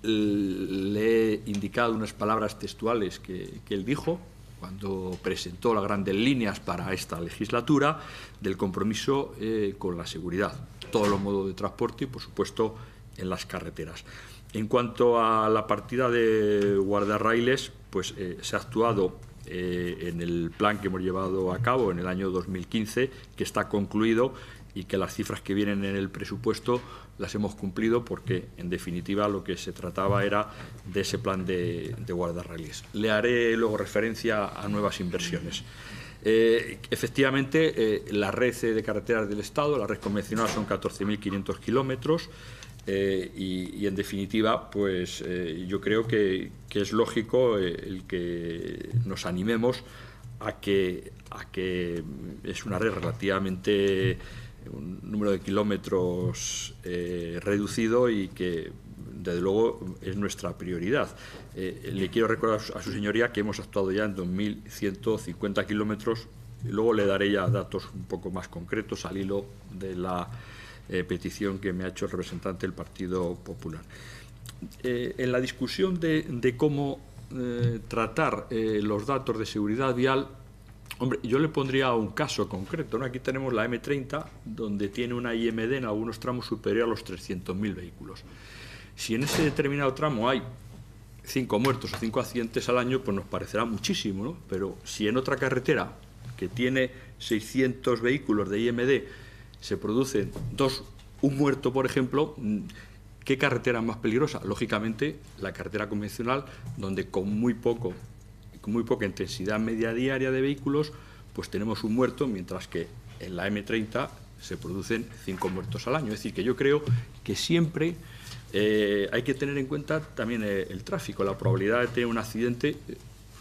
le he indicado unas palabras textuales que él dijo cuando presentó las grandes líneas para esta legislatura del compromiso con la seguridad, todos los modos de transporte y, por supuesto, en las carreteras. En cuanto a la partida de guardarraíles, pues se ha actuado en el plan que hemos llevado a cabo en el año 2015, que está concluido, y que las cifras que vienen en el presupuesto las hemos cumplido, porque en definitiva lo que se trataba era de ese plan de guardarraíles. Le haré luego referencia a nuevas inversiones. Efectivamente, la red de carreteras del Estado, la red convencional, son 14.500 kilómetros. Y en definitiva, pues yo creo que es lógico el que nos animemos a que es una red relativamente, un número de kilómetros reducido, y que desde luego es nuestra prioridad. Le quiero recordar a su señoría que hemos actuado ya en 2.150 kilómetros, y luego le daré ya datos un poco más concretos al hilo de la petición que me ha hecho el representante del Partido Popular. En la discusión de cómo tratar los datos de seguridad vial, hombre, yo le pondría un caso concreto, ¿no? Aquí tenemos la M30, donde tiene una IMD en algunos tramos superior a los 300.000 vehículos. Si en ese determinado tramo hay 5 muertos o 5 accidentes al año, pues nos parecerá muchísimo, ¿no? Pero si en otra carretera que tiene 600 vehículos de IMD se producen un muerto, por ejemplo, ¿qué carretera es más peligrosa? Lógicamente, la carretera convencional, donde con muy poca intensidad media diaria de vehículos, pues tenemos un muerto, mientras que en la M30 se producen 5 muertos al año. Es decir, que yo creo que siempre hay que tener en cuenta también el tráfico, la probabilidad de tener un accidente.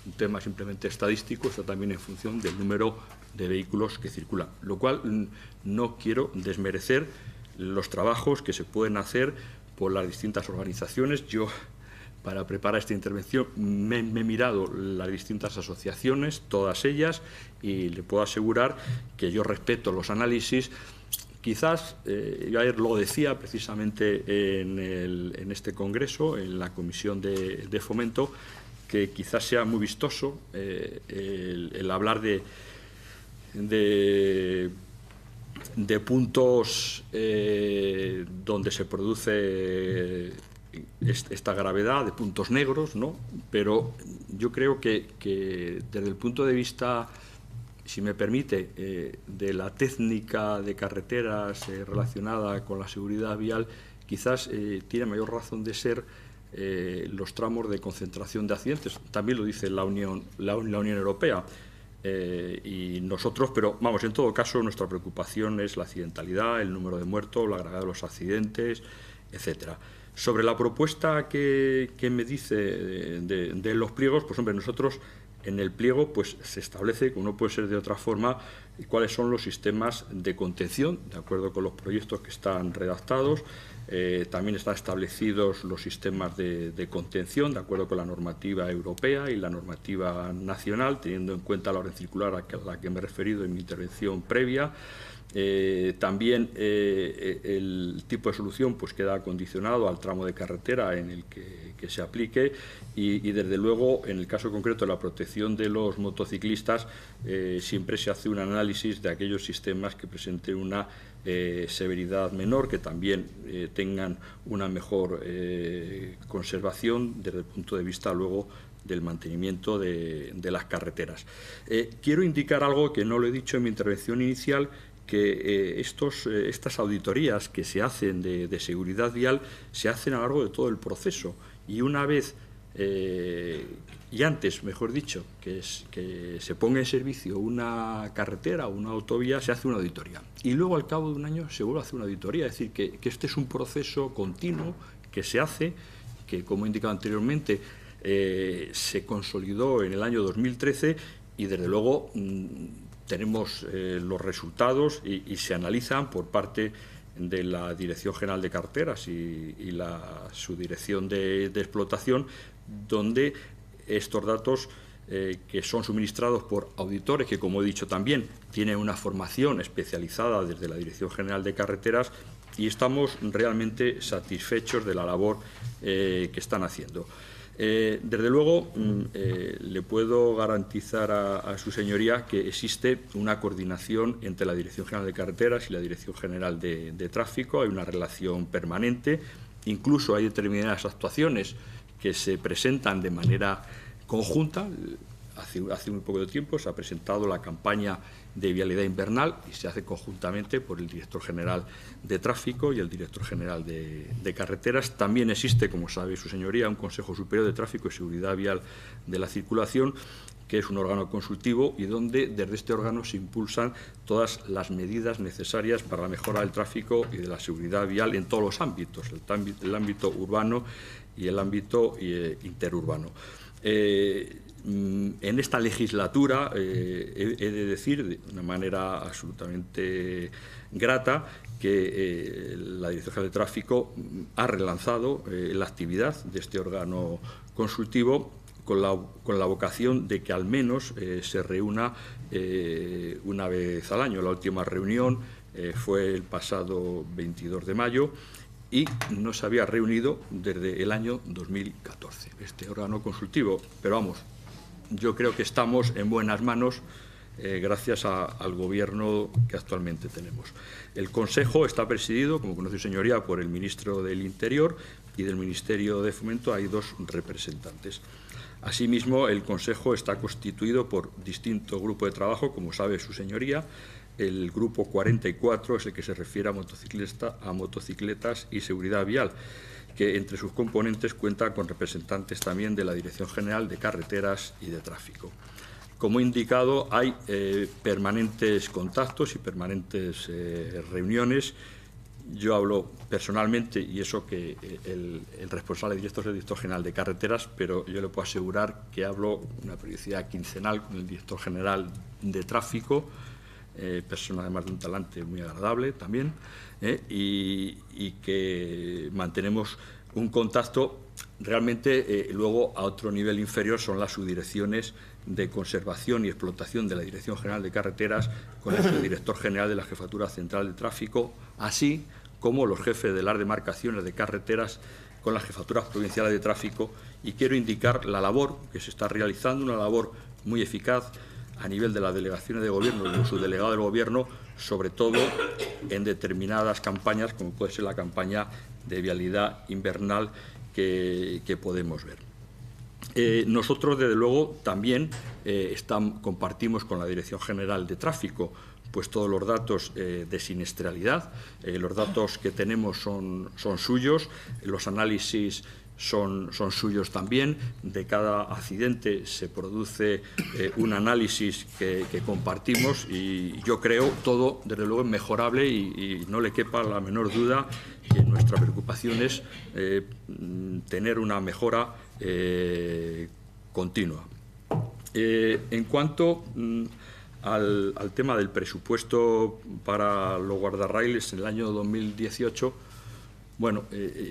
Un tema simplemente estadístico, está también en función del número de vehículos que circulan, lo cual no quiero desmerecer los trabajos que se pueden hacer por las distintas organizaciones. Yo, para preparar esta intervención, me he mirado las distintas asociaciones, todas ellas, y le puedo asegurar que yo respeto los análisis. Quizás, yo ayer lo decía precisamente en este congreso, en la Comisión de Fomento, que quizás sea muy vistoso el hablar de puntos donde se produce esta gravedad, de puntos negros, ¿no? Pero yo creo que desde el punto de vista, si me permite, de la técnica de carreteras relacionada con la seguridad vial, quizás tiene mayor razón de ser los tramos de concentración de accidentes. También lo dice la Unión Europea y nosotros, pero vamos, en todo caso nuestra preocupación es la accidentalidad, el número de muertos, la gravedad de los accidentes, etcétera. Sobre la propuesta que me dice de los pliegos, pues hombre, nosotros en el pliego pues se establece, como no puede ser de otra forma, cuáles son los sistemas de contención, de acuerdo con los proyectos que están redactados. También están establecidos los sistemas de contención, de acuerdo con la normativa europea y la normativa nacional, teniendo en cuenta la orden circular a la que me he referido en mi intervención previa. También el tipo de solución pues queda condicionado al tramo de carretera en el que se aplique, y desde luego en el caso concreto de la protección de los motociclistas siempre se hace un análisis de aquellos sistemas que presenten una severidad menor, que también tengan una mejor conservación desde el punto de vista luego del mantenimiento de las carreteras. Quiero indicar algo que no lo he dicho en mi intervención inicial, que estas auditorías que se hacen de seguridad vial se hacen a lo largo de todo el proceso, y una vez, y antes, mejor dicho, que se ponga en servicio una carretera o una autovía, se hace una auditoría. Y luego, al cabo de un año, se vuelve a hacer una auditoría. Es decir, que este es un proceso continuo que se hace, que, como he indicado anteriormente, se consolidó en el año 2013 y, desde luego, tenemos los resultados y se analizan por parte de la Dirección General de Carreteras y la Subdirección de Explotación, donde estos datos que son suministrados por auditores que, como he dicho también, tienen una formación especializada desde la Dirección General de Carreteras, y estamos realmente satisfechos de la labor que están haciendo. Desde luego, le puedo garantizar a su señoría que existe una coordinación entre la Dirección General de Carreteras y la Dirección General de Tráfico. Hay una relación permanente. Incluso hay determinadas actuaciones que se presentan de manera conjunta. Hace muy poco de tiempo se ha presentado la campaña de vialidad invernal y se hace conjuntamente por el Director General de Tráfico y el Director General de Carreteras. También existe, como sabe su señoría, un Consejo Superior de Tráfico y Seguridad Vial de la Circulación, que es un órgano consultivo y donde desde este órgano se impulsan todas las medidas necesarias para la mejora del tráfico y de la seguridad vial en todos los ámbitos, el ámbito urbano y el ámbito interurbano. En esta legislatura he de decir de una manera absolutamente grata que la Dirección General de Tráfico ha relanzado la actividad de este órgano consultivo con la vocación de que al menos se reúna una vez al año. La última reunión fue el pasado 22 de mayo y no se había reunido desde el año 2014, este órgano consultivo. Pero vamos, yo creo que estamos en buenas manos gracias al Gobierno que actualmente tenemos. El Consejo está presidido, como conoce su señoría, por el Ministro del Interior, y del Ministerio de Fomento hay 2 representantes. Asimismo, el Consejo está constituido por distintos grupos de trabajo, como sabe su señoría. El grupo 44 es el que se refiere a motocicletas y seguridad vial, que entre sus componentes cuenta con representantes también de la Dirección General de Carreteras y de Tráfico. Como he indicado, hay permanentes contactos y permanentes reuniones. Yo hablo personalmente, y eso que el responsable director es el Director General de Carreteras, pero yo le puedo asegurar que hablo una periodicidad quincenal con el Director General de Tráfico, persona además de un talante muy agradable también, y que mantenemos un contacto. Realmente luego a otro nivel inferior son las subdirecciones de conservación y explotación de la Dirección General de Carreteras con el subdirector general de la Jefatura Central de Tráfico, así como los jefes de las demarcaciones de carreteras con las jefaturas provinciales de tráfico, y quiero indicar la labor que se está realizando, una labor muy eficaz a nivel de las delegaciones de gobierno y de su delegado del gobierno, sobre todo en determinadas campañas, como puede ser la campaña de vialidad invernal que podemos ver. Nosotros, desde luego, también compartimos con la Dirección General de Tráfico pues todos los datos de siniestralidad. Los datos que tenemos son suyos, los análisis son suyos también. De cada accidente se produce un análisis que compartimos, y yo creo todo, desde luego, es mejorable y no le quepa la menor duda que nuestra preocupación es tener una mejora continua. En cuanto al tema del presupuesto para los guardarraíles en el año 2018, bueno,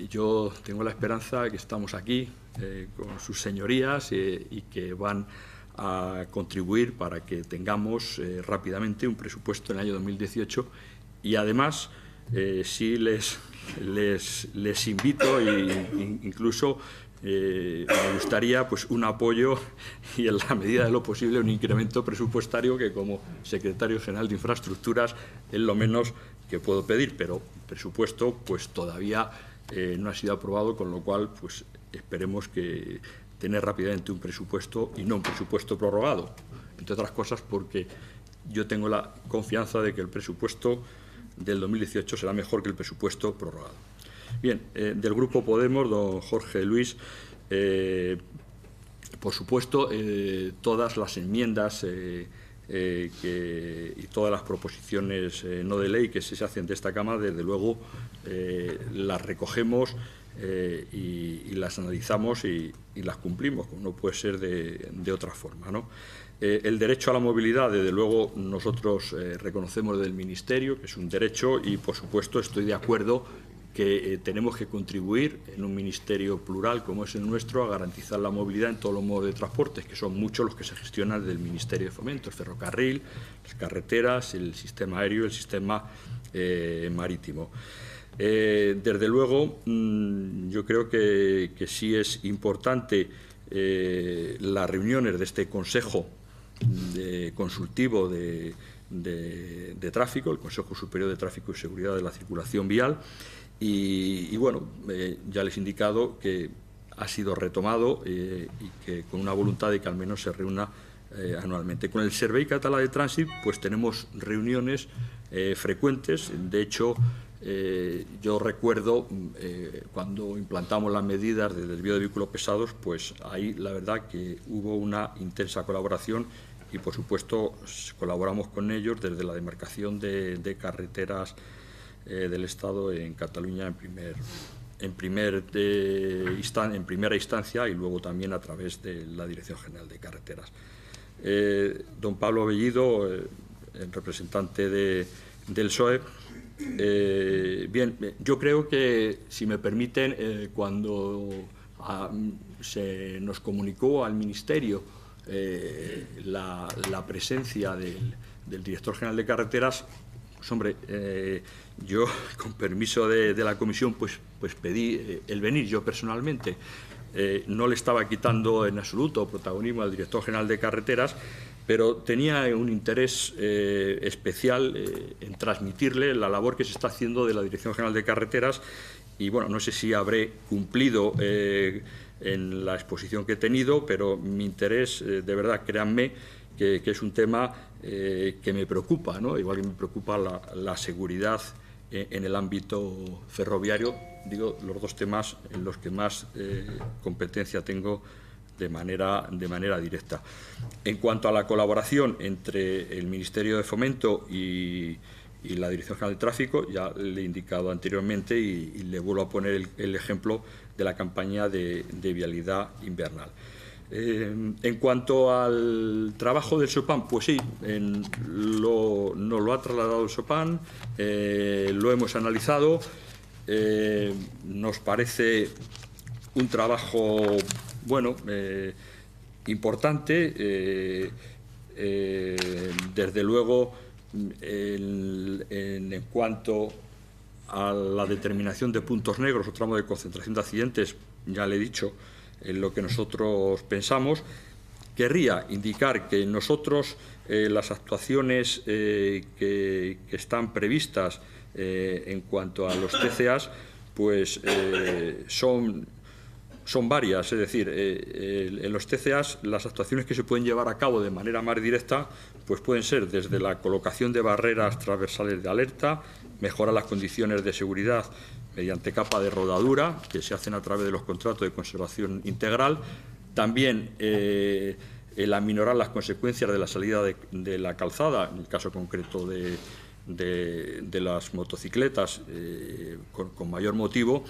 yo tengo la esperanza de que estamos aquí con sus señorías y que van a contribuir para que tengamos rápidamente un presupuesto en el año 2018, y además sí les invito e incluso me gustaría pues un apoyo y, en la medida de lo posible, un incremento presupuestario, que como secretario general de Infraestructuras es lo menos que puedo pedir, pero el presupuesto pues todavía no ha sido aprobado, con lo cual pues esperemos que tener rápidamente un presupuesto y no un presupuesto prorrogado, entre otras cosas porque yo tengo la confianza de que el presupuesto del 2018 será mejor que el presupuesto prorrogado. Bien, del Grupo Podemos, don Jorge Luis, por supuesto, todas las enmiendas y todas las proposiciones no de ley que se hacen de esta Cámara, desde luego, las recogemos y las analizamos y las cumplimos, como no puede ser de otra forma, ¿no? El derecho a la movilidad, desde luego, nosotros reconocemos desde el Ministerio que es un derecho y, por supuesto, estoy de acuerdo que tenemos que contribuir en un ministerio plural como es el nuestro a garantizar la movilidad en todos los modos de transporte, que son muchos los que se gestionan desde el Ministerio de Fomento, el ferrocarril, las carreteras, el sistema aéreo, el sistema marítimo. Desde luego, yo creo que sí es importante las reuniones de este Consejo Consultivo de Tráfico, el Consejo Superior de Tráfico y Seguridad de la Circulación Vial, y bueno, ya les he indicado que ha sido retomado y que con una voluntad de que al menos se reúna anualmente. Con el Servei Català de Trànsit pues tenemos reuniones frecuentes. De hecho, yo recuerdo cuando implantamos las medidas de desvío de vehículos pesados, pues ahí la verdad que hubo una intensa colaboración y por supuesto colaboramos con ellos desde la demarcación de carreteras del Estado en Cataluña en primera instancia y luego también a través de la Dirección General de Carreteras. Don Pablo Bellido, el representante del PSOE, bien, yo creo que, si me permiten, cuando se nos comunicó al Ministerio la presencia del Director General de Carreteras, pues hombre, yo, con permiso de la comisión, pues pedí el venir yo personalmente. No le estaba quitando en absoluto protagonismo al Director General de Carreteras, pero tenía un interés especial en transmitirle la labor que se está haciendo de la Dirección General de Carreteras y, bueno, no sé si habré cumplido en la exposición que he tenido, pero mi interés, de verdad, créanme, que es un tema que me preocupa, ¿no? Igual que me preocupa la seguridad en el ámbito ferroviario, digo, los dos temas en los que más competencia tengo de manera directa. En cuanto a la colaboración entre el Ministerio de Fomento y la Dirección General de Tráfico, ya le he indicado anteriormente y le vuelvo a poner el ejemplo de la campaña de vialidad invernal. En cuanto al trabajo del SOPAN, pues sí, nos lo ha trasladado el SOPAN, lo hemos analizado, nos parece un trabajo, bueno, importante, desde luego, en cuanto a la determinación de puntos negros o tramos de concentración de accidentes, ya le he dicho lo que nosotros pensamos. Querría indicar que nosotros las actuaciones que están previstas en cuanto a los TCAs, pues son varias, es decir, en los TCAs las actuaciones que se pueden llevar a cabo de manera más directa pues pueden ser desde la colocación de barreras transversales de alerta, mejorar las condiciones de seguridad mediante capa de rodadura, que se hacen a través de los contratos de conservación integral, también el aminorar las consecuencias de la salida de la calzada, en el caso concreto de las motocicletas, con mayor motivo,